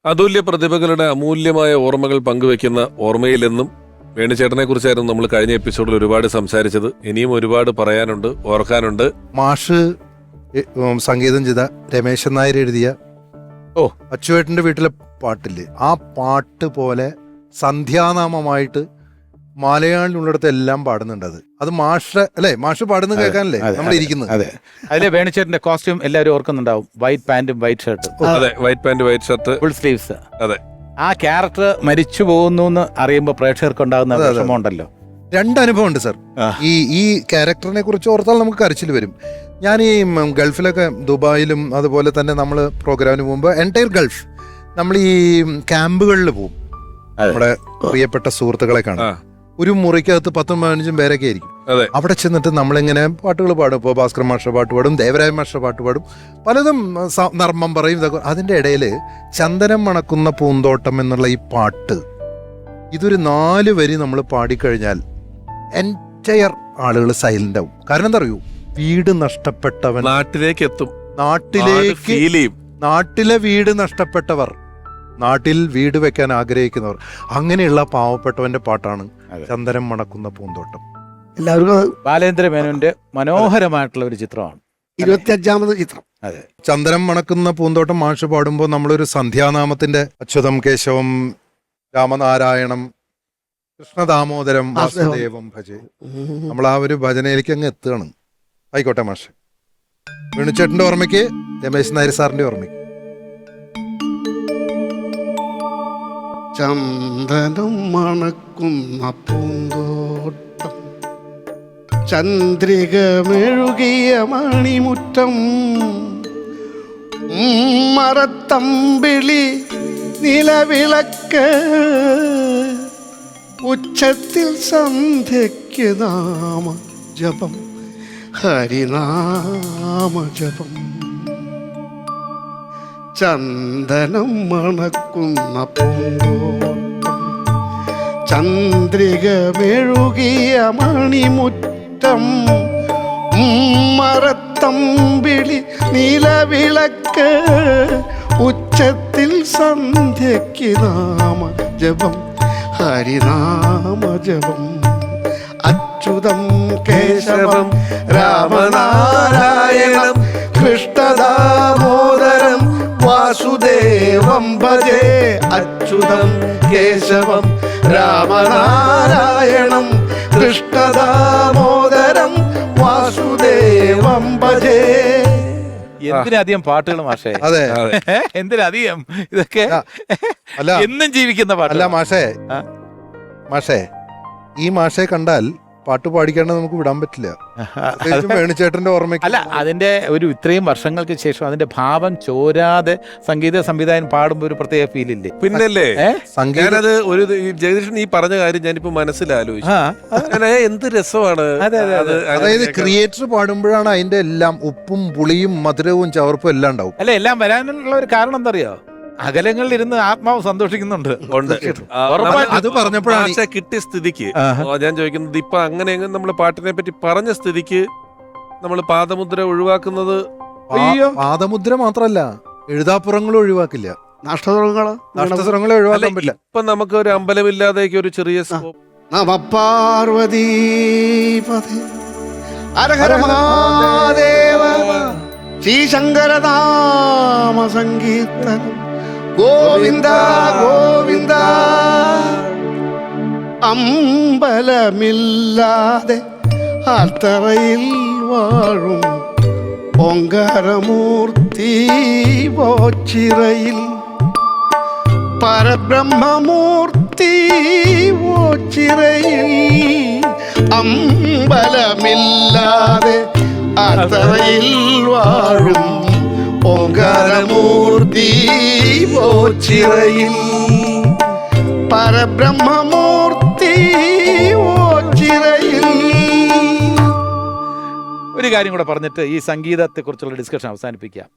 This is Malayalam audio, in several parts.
അതുല്യ പ്രതിഭകളുടെ അമൂല്യമായ ഓർമ്മകൾ പങ്കുവെക്കുന്ന ഓർമ്മയിലെന്നും വേണുചേട്ടനെ കുറിച്ചായിരുന്നു നമ്മൾ കഴിഞ്ഞ എപ്പിസോഡിൽ ഒരുപാട് സംസാരിച്ചത്. ഇനിയും ഒരുപാട് പറയാനുണ്ട്, ഓർക്കാനുണ്ട്. മാഷ് സംഗീതം ചെയ്ത രമേശൻ നായർ എഴുതിയ അച്ചുവേട്ടന്റെ വീട്ടിലെ പാട്ടില്ലേ, ആ പാട്ട് പോലെ സന്ധ്യാനാമമായിട്ട് മലയാളിലുള്ളിടത്ത് എല്ലാം പാടുന്നുണ്ട്. അത് മാഷ് അല്ലേ, മാഷ് പാടുന്നത് കേൾക്കാനല്ലേ നമ്മൾ ഇരിക്കുന്നത്. അതെ, അതിലെ വേണുചേട്ടന്റെ കോസ്റ്റ്യൂം എല്ലാവരും ഓർക്കുന്നുണ്ടാവും. വൈറ്റ് പാന്റും വൈറ്റ് ഷർട്ടും. അതെ, white pant white shirt, full sleeves. അതെ, ആ ക്യാരക്ടർ മരിച്ചു പോകുന്നു എന്ന് അറിയുമ്പോൾ പ്രേക്ഷകർക്ക് ഉണ്ടാകുന്ന വിഷമമുണ്ടല്ലോ. രണ്ടനുഭവം ഉണ്ട് സർ. ഈ ക്യാരക്ടറിനെ കുറിച്ച് ഓർത്താൽ നമുക്ക് കരച്ചിൽ വരും. ഞാൻ ഈ ഗൾഫിലൊക്കെ ദുബായിലും അതുപോലെ തന്നെ നമ്മൾ പ്രോഗ്രാമിന് പോകുമ്പോൾ എൻറ്റയർ ഗൾഫ് നമ്മൾ ഈ ക്യാമ്പുകളിൽ പോകും. നമ്മുടെ പ്രിയപ്പെട്ട സുഹൃത്തുക്കളെ കാണാം. ഒരു മുറിക്കകത്ത് 10-15 പേരൊക്കെ ആയിരിക്കും. അവിടെ ചെന്നിട്ട് നമ്മളിങ്ങനെ പാട്ടുകൾ പാടും. ഇപ്പോൾ ഭാസ്കർ മാഷ പാട്ട് പാടും, ദേവരായ മാഷ പാട്ട് പാടും, പലതും നർമ്മം പറയും. ഇതൊക്കെ അതിൻ്റെ ഇടയിൽ ചന്ദനം മണക്കുന്ന പൂന്തോട്ടം എന്നുള്ള ഈ പാട്ട്, ഇതൊരു 4 വരി നമ്മൾ പാടിക്കഴിഞ്ഞാൽ എൻറ്റയർ ആളുകൾ സൈലന്റ് ആവും. കാരണം എന്താ അറിയൂ, വീട് നഷ്ടപ്പെട്ടവൻ നാട്ടിലേക്ക് എത്തും. നാട്ടിലെ വീട് നഷ്ടപ്പെട്ടവർ, നാട്ടിൽ വീട് വെക്കാൻ ആഗ്രഹിക്കുന്നവർ, അങ്ങനെയുള്ള പാവപ്പെട്ടവന്റെ പാട്ടാണ് ചന്ദനം മണക്കുന്ന പൂന്തോട്ടം. എല്ലാവർക്കും ബാലേന്ദ്ര മേനോന്റെ മനോഹരമായിട്ടുള്ള ഒരു ചിത്രമാണ്, 25ാമത് ചിത്രം. അതെ, ചന്ദനം മണക്കുന്ന പൂന്തോട്ടം മാഷ് പാടുമ്പോൾ നമ്മളൊരു സന്ധ്യാനാമത്തിന്റെ അച്യുതം കേശവം രാമനാരായണം കൃഷ്ണദാമോദരം വാസുദേവം ഭജേ, നമ്മൾ ആ ഒരു ഭജനയിലേക്ക് അങ്ങ് എത്തുകയാണ്. ആയിക്കോട്ടെ മാഷ്. വേണുചേട്ടന്റെ ഓർമ്മയ്ക്ക്, രമേശ് നായർ സാറിന്റെ ഓർമ്മയ്ക്ക്. ചന്ദനം മണക്കുന്ന പൂന്തോട്ടം, ചന്ദ്രിക മെഴുകിയ മണിമുറ്റം, മരത്തമ്പിളി നിലവിളക്ക്, ഉച്ചത്തിൽ സന്ധ്യയ്ക്ക് നാമ ജപം, ഹരിനാമ ജപം. ചന്ദനം മണക്കുന്ന പൂന്തോട്ടം, ചന്ദ്രിക മെഴുകിയ മണിമുറ്റം, മരത്തമ്പിളി നിലവിളക്ക്, ഉച്ചത്തിൽ സന്ധ്യയ്ക്ക് നാമ ജപം, ഹരിനാമ ജപം. അച്യുതം കേശവം രാമനാരായണം കൃഷ്ണദാമോദരം വാസുദേവം ഭജേ. അച്യുതം കേശവം രാമനാരായണം കൃഷ്ണദാമോദരം വാസുദേവം ഭജേ. എന്തിനധികം പാട്ടുകൾ മാഷേ, അതെ, എന്തിനധികം ഇതൊക്കെ അല്ല എന്നും ജീവിക്കുന്ന പാട്ട്. അല്ല മാഷേ ഈ മാഷെ കണ്ടാൽ പാട്ട് പാടിക്കാണ്ട് നമുക്ക് വിടാൻ പറ്റില്ല. വേണുചേട്ടന്റെ ഓർമ്മയ്ക്ക് അല്ല, അതിന്റെ ഒരു ഇത്രയും വർഷങ്ങൾക്ക് ശേഷം അതിന്റെ ഭാവം ചോരാതെ സംഗീത സംവിധായകൻ പാടുമ്പോ ഒരു പ്രത്യേക ഫീൽ ഇല്ലേ? പിന്നല്ലേ സംഗീതത് ഒരു ജഗദീഷൻ ഈ പറഞ്ഞ കാര്യം ഞാനിപ്പോ മനസ്സിലാലോചിച്ചു. എന്ത് രസമാണ്. അതായത് ക്രിയേറ്റർ പാടുമ്പോഴാണ് അതിന്റെ എല്ലാം ഉപ്പും പുളിയും മധുരവും ചവർപ്പും എല്ലാം ഉണ്ടാവും. അല്ല, എല്ലാം വരാനുള്ള ഒരു കാരണം എന്താ അറിയോ? അകലങ്ങളിൽ ഇരുന്ന് ആത്മാവ് സന്തോഷിക്കുന്നുണ്ട്. അത് പറഞ്ഞപ്പോഴാണ് കിട്ടിയ സ്ഥിതിക്ക് ഞാൻ ചോദിക്കുന്നത്, ഇപ്പൊ അങ്ങനെ നമ്മള് പാട്ടിനെ പറ്റി പറഞ്ഞ സ്ഥിതിക്ക് നമ്മൾ പാദമുദ്ര ഒഴിവാക്കുന്നത്. പാദമുദ്ര മാത്രല്ല, എഴുതാപ്പുറങ്ങളും ഒഴിവാക്കില്ല, നഷ്ടസ്വരങ്ങളെ ഒഴിവാക്കാൻ പറ്റില്ല. ഇപ്പൊ നമുക്ക് ഒരു അമ്പലമില്ലാതേക്ക് ഒരു ചെറിയ നമ പാർവതീപതേ ഹര ഹര മഹാദേവ ശ്രീശങ്കരനാമ സങ്കീർത്തനം ഗോവിന്ദ ഗോവിന്ദ. അമ്പലമില്ലാതെ ആൽത്തറയിൽ വാഴും ഓങ്കാരമൂർത്തി ഓച്ചിറയിൽ, പരബ്രഹ്മമൂർത്തി ഓച്ചിറയിൽ. അമ്പലമില്ലാതെ ആൽത്തറയിൽ വാഴും ഓങ്കാരമൂർത്തി ഓച്ചിറയിൽ, പരബ്രഹ്മമൂർത്തി ഓച്ചിറയിൽ. ഒരു കാര്യം കൂടെ പറഞ്ഞിട്ട് ഈ സംഗീതത്തെ കുറിച്ചുള്ള ഡിസ്കഷൻ അവസാനിപ്പിക്കാൻ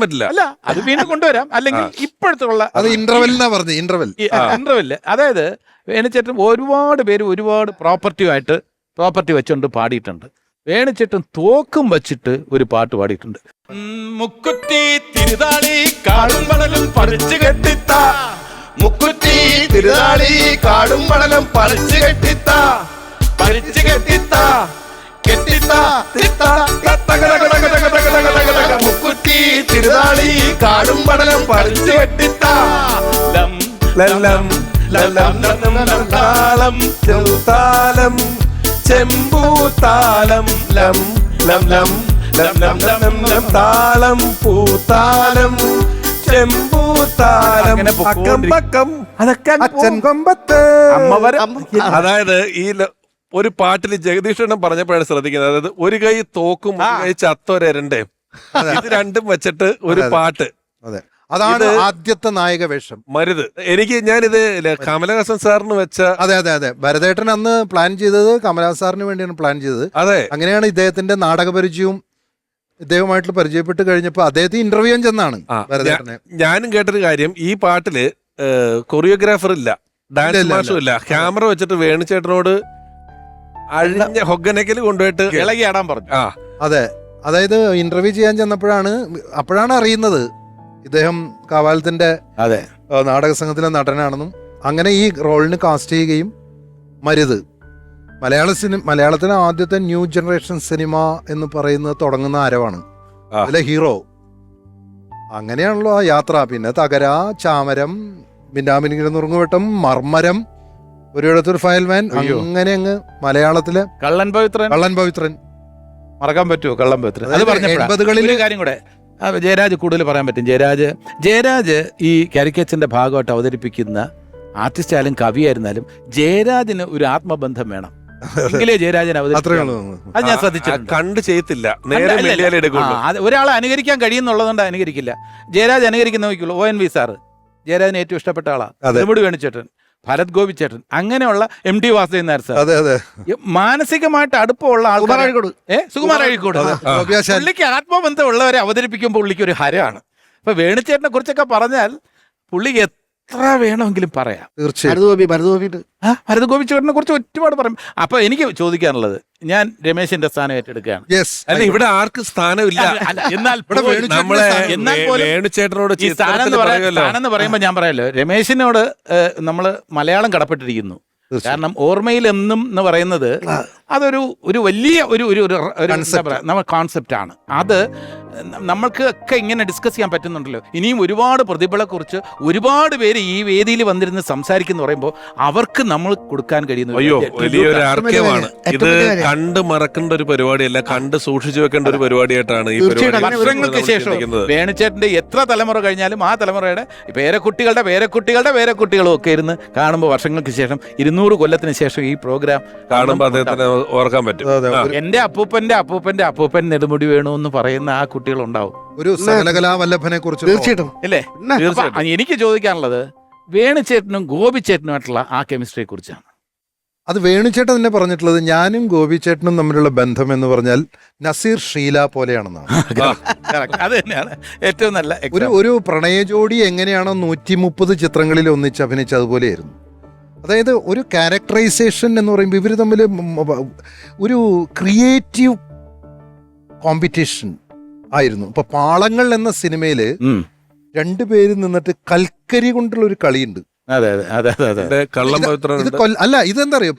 പറ്റില്ല. അല്ല, അത് വീണ്ടും കൊണ്ടുവരാം. അല്ലെങ്കിൽ ഇപ്പോഴത്തെ അത് ഇന്റർവെല്ലിനാ പറഞ്ഞു, ഇന്റർവെല്. അതായത് വേണുചേട്ടൻ ഒരുപാട് പേര് ഒരുപാട് പ്രോപ്പർട്ടി വെച്ചുകൊണ്ട് പാടിയിട്ടുണ്ട്. വേണിച്ചേട്ടൻ തോക്കും വച്ചിട്ട് ഒരു പാട്ട് പാടിയിട്ടുണ്ട്. മുക്കുറ്റി തിരുതാളി കാടും മണലും പറിച്ചു കെട്ടിത്ത, മുക്കുറ്റി തിരുതാളി കാടും മണലും പറിച്ചു കെട്ടിത്ത, പറിച്ചു കെട്ടിത്ത, കെട്ടിത്ത, തിത്ത, മുക്കുറ്റി തിരുതാളി കാടും മണലും പറിച്ചു കെട്ടിത്ത, ലം ലല്ലം ലല്ലം ലല്ലം താളം ചെറുതാലം ചെമ്പൂത്താലം ലം ലം ലം ലം ലം ലം ലം താളം പൂത്താലം ചെമ്പൂത്താലം അങ്ങനെ അക്കം പക്കം അതൊക്കെ അച്ഛൻ കൊമ്പത്ത് അമ്മവരം. അതായത് ഒരു പാട്ടിൽ ജഗദീഷണം പറഞ്ഞപ്പോഴാണ് ശ്രദ്ധിക്കുന്നത്. അതായത് ഒരു കൈ തോക്കും ഒരു കൈ ചത്തൊരണ്ടേ, ഇത് രണ്ടും വെച്ചിട്ട് ഒരു പാട്ട്. അതെ, അതാണ് ആദ്യത്തെ നായക വേഷം. മരുത്. ഞാനിത് കമലഹാസൻ സാറിന് വെച്ച. അതെ അതെ അതെ, ഭരതേട്ടൻ അന്ന് പ്ലാൻ ചെയ്തത് കമലഹാസൻ സാറിന് വേണ്ടിയാണ് പ്ലാൻ ചെയ്തത്. അതെ, അങ്ങനെയാണ് ഇദ്ദേഹത്തിന്റെ നാടക പരിചയവും ഇദ്ദേഹമായിട്ട് പരിചയപ്പെട്ട് കഴിഞ്ഞപ്പോൾ അദ്ദേഹത്തെ ഇന്റർവ്യൂ ചെന്നാണ് ഭരതേട്ടനെ. ഞാനും കേട്ടൊരു കാര്യം, ഈ പാട്ടില് കൊറിയോഗ്രാഫർ ഇല്ല, ഡാൻസ് മാഷും ഇല്ല. ക്യാമറ വെച്ചിട്ട് വേണുചേട്ടനോട് അഴിഞ്ഞ ഹൊഗനക്കല് കൊണ്ടുപോയിട്ട് ഇളകി ആടാൻ പറഞ്ഞു. അതെ, അതായത് ഇന്റർവ്യൂ ചെയ്യാൻ ചെന്നപ്പോഴാണ് അറിയുന്നത് ഇദ്ദേഹം കാവാലത്തിന്റെ അതെ നാടക സംഘത്തിലെ നടനാണെന്നും. അങ്ങനെ ഈ റോളിന് കാസ്റ്റ് ചെയ്യുകയും മരുത് മലയാളത്തിലെ ആദ്യത്തെ ന്യൂ ജനറേഷൻ സിനിമ എന്ന് പറയുന്നത് തുടങ്ങുന്ന ആരവാണ്, അതിലെ ഹീറോ. അങ്ങനെയാണല്ലോ ആ യാത്ര. പിന്നെ തകര, ചാമരം, മിന്നാമിനിയുടെ നുറുങ്ങുവെട്ടം, മർമ്മരം, ഒരിടത്തൊരു ഫയൽമാൻ, അങ്ങനെ അങ്ങ് മലയാളത്തിലെ കള്ളൻ പവിത്രൻ മറക്കാൻ പറ്റുമോ? കള്ളൻ പവിത്രൻ അത് പറഞ്ഞപ്പോഴാണ് 80കളിൽ ഒരു കാര്യം കൂടെ ജയരാജ് കൂടുതൽ പറയാൻ പറ്റും. ജയരാജ് ഈ കാരിക്കേച്ചറിന്റെ ഭാഗമായിട്ട് അവതരിപ്പിക്കുന്ന ആർട്ടിസ്റ്റ് ആയാലും കവിയായിരുന്നാലും ജയരാജിന് ഒരു ആത്മബന്ധം വേണം, എങ്കിലേ ജയരാജൻ അവതരിപ്പിക്കും. അത് ഞാൻ ശ്രദ്ധിച്ചിട്ടുണ്ട്. കണ്ട് ചെയ്യത്തില്ല, നേരെ എടുക്കുള്ളൂ. ഒരാളെ അനുകരിക്കാൻ കഴിയുന്നുള്ളതുകൊണ്ട് അനുകരിക്കില്ല. ജയരാജ് അനുകരിക്കുന്ന നോക്കിയുള്ളൂ. ONV സാറ് ജയരാജന് ഏറ്റവും ഇഷ്ടപ്പെട്ട ആളാ. നെടുമുടി വേണുചേട്ടൻ, ഭരത് ഗോപിച്ചേട്ടൻ, അങ്ങനെയുള്ള MD വാസുദേവൻ നായർ സാർ, മാനസികമായിട്ട് അടുപ്പമുള്ള ആൾക്കാർ, സുകുമാർ അഴീക്കോട്, പുള്ളിക്ക് ആത്മബന്ധം ഉള്ളവരെ അവതരിപ്പിക്കുമ്പോൾ പുള്ളിക്ക് ഒരു ഹരമാണ്. അപ്പൊ വേണുചേട്ടനെ കുറിച്ചൊക്കെ പറഞ്ഞാൽ പുള്ളിക്ക് എത്ര വേണമെങ്കിലും പറയാം. തീർച്ചയായും ഭരത് ഗോപിച്ചേട്ടനെ കുറിച്ച് ഒരുപാട് പറയും. അപ്പൊ എനിക്ക് ചോദിക്കാനുള്ളത്, ഞാൻ രമേശിന്റെ സ്ഥാനം ഏറ്റെടുക്കുകയാണ്. അല്ല, ഇവിടെ ആർക്കും സ്ഥാനമില്ല. എന്നാൽ വേണുചേട്ടനോട് ഈ സ്ഥാനം എന്ന് പറയുമ്പോൾ ഞാൻ പറയാലോ, രമേശിനോട് നമ്മള് മലയാളം കടപ്പെട്ടിരിക്കുന്നു. കാരണം ഓർമ്മയിൽ എന്നും എന്ന് പറയുന്നത് അതൊരു വലിയ ഒരു കോൺസെപ്റ്റ് ആണ്. അത് നമ്മൾക്ക് ഒക്കെ ഇങ്ങനെ ഡിസ്കസ് ചെയ്യാൻ പറ്റുന്നുണ്ടല്ലോ. ഇനിയും ഒരുപാട് പ്രതിഭകളെക്കുറിച്ച് ഒരുപാട് പേര് ഈ വേദിയിൽ വന്നിരുന്ന് സംസാരിക്കുന്നു പറയുമ്പോൾ അവർക്ക് നമ്മൾ കൊടുക്കാൻ കഴിയുന്ന വലിയൊരു ആർക്കവാണ് ഇത്. കണ്ട് മറക്കേണ്ട ഒരു പരിപാടിയല്ല, കണ്ട് സൂക്ഷിച്ചു വെക്കേണ്ട ഒരു പരിപാടിയായിട്ടാണ് ഈ വർഷങ്ങൾക്ക് ശേഷം വേണുചേട്ടന്റെ എത്ര തലമുറ കഴിഞ്ഞാലും ആ തലമുറയുടെ പേരക്കുട്ടികളും ഒക്കെ ഇരുന്ന് കാണുമ്പോൾ വർഷങ്ങൾക്ക് ശേഷം 200 കൊല്ലത്തിന് ശേഷം ഈ പ്രോഗ്രാം കാണുമ്പോൾ അദ്ദേഹത്തിന് ഓർക്കാൻ പറ്റും. എന്റെ അപ്പൂപ്പൻ നെടുമുടി വേണു എന്ന് പറയുന്ന ആ കുട്ടികളുണ്ടാവും. ഒരു സകലകലാവല്ലഭനെ കുറിച്ച് തീർച്ചയായിട്ടും അല്ലേ? എനിക്ക് ചോദിക്കാനുള്ളത് വേണുചേട്ടനും ഗോപിച്ചേട്ടനുമായിട്ടുള്ള ആ കെമിസ്ട്രിയെ കുറിച്ചാണ്. അത് വേണുചേട്ടൻ തന്നെ പറഞ്ഞിട്ടുള്ളത്, ഞാനും ഗോപിച്ചേട്ടനും തമ്മിലുള്ള ബന്ധം എന്ന് പറഞ്ഞാൽ നസീർ ഷീല പോലെയാണെന്നാണ്. അത് തന്നെയാണ് ഏറ്റവും നല്ല ഒരു പ്രണയ ജോഡി എങ്ങനെയാണോ 130 ചിത്രങ്ങളിൽ ഒന്നിച്ച് അഭിനയിച്ച് അതുപോലെയായിരുന്നു. അതായത് ഒരു ക്യാരക്ടറൈസേഷൻ എന്ന് പറയുമ്പോൾ ഇവർ തമ്മിൽ ഒരു ക്രിയേറ്റീവ് കോമ്പറ്റീഷൻ ആയിരുന്നു. ഇപ്പൊ പാളങ്ങൾ എന്ന സിനിമയില് രണ്ടുപേരും നിന്നിട്ട് കൽക്കരി കൊണ്ടുള്ള ഒരു കളിയുണ്ട്. അല്ല, ഇതെന്താ അറിയോ,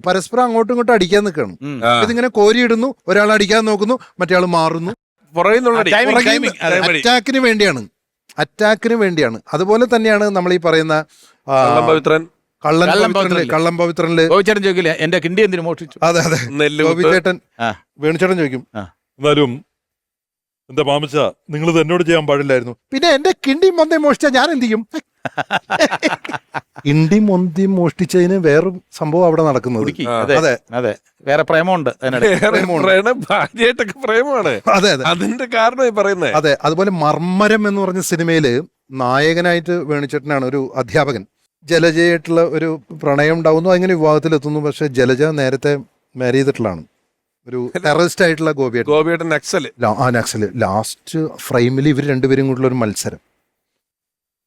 പരസ്പരം അങ്ങോട്ടും ഇങ്ങോട്ടും അടിക്കാൻ നിൽക്കണം. ഇതിങ്ങനെ കോരിയിടുന്നു, ഒരാൾ അടിക്കാൻ നോക്കുന്നു, മറ്റേ ആൾ മാറുന്നു. അറ്റാക്കിന് വേണ്ടിയാണ്. അതുപോലെ തന്നെയാണ് നമ്മൾ ഈ പറയുന്ന കള്ളം പവിത്രനില് ചോദിക്കില്ല എന്റെ കിണ്ടി എന്തിനു മോഷിച്ചു. അതെ അതെ, ഗോപിച്ചേട്ടൻ വേണുചേട്ടൻ ചോദിക്കും, എന്നാലും എന്താ മാമച്ച നിങ്ങൾ ഇത് എന്നോട് ചെയ്യാൻ പാടില്ലായിരുന്നു. പിന്നെ എന്റെ കിണ്ടി മൊന്തി മോഷ്ടിച്ച ഞാൻ എന്ത് ചെയ്യും? കിണ്ടി മൊന്തി മോഷ്ടിച്ചതിന് വേറെ സംഭവം അവിടെ നടക്കുന്നത്. അതെ അതെ, വേറെ പ്രേമമുണ്ട്, പ്രേമമാണ്. അതെ അതെ, അതിന്റെ കാരണം പറയുന്നത്. അതെ, അതുപോലെ മർമ്മരം എന്ന് പറഞ്ഞ സിനിമയില് നായകനായിട്ട് വേണുചേട്ടനാണ് ഒരു അധ്യാപകൻ. ജലജയായിട്ടുള്ള ഒരു പ്രണയം ഉണ്ടാവുന്നു, അങ്ങനെ വിവാഹത്തിലെത്തുന്നു. പക്ഷെ ജലജ നേരത്തെ മാരി ചെയ്തിട്ടുള്ളതാണ്, ഒരു ടെററിസ്റ്റ് ആയിട്ടുള്ള ഗോപിയേട്ടൻ നക്സല്. ലാസ്റ്റ് ഫ്രെയിമിൽ ഇവർ രണ്ടുപേരും കൂടിയുള്ള ഒരു മത്സരം.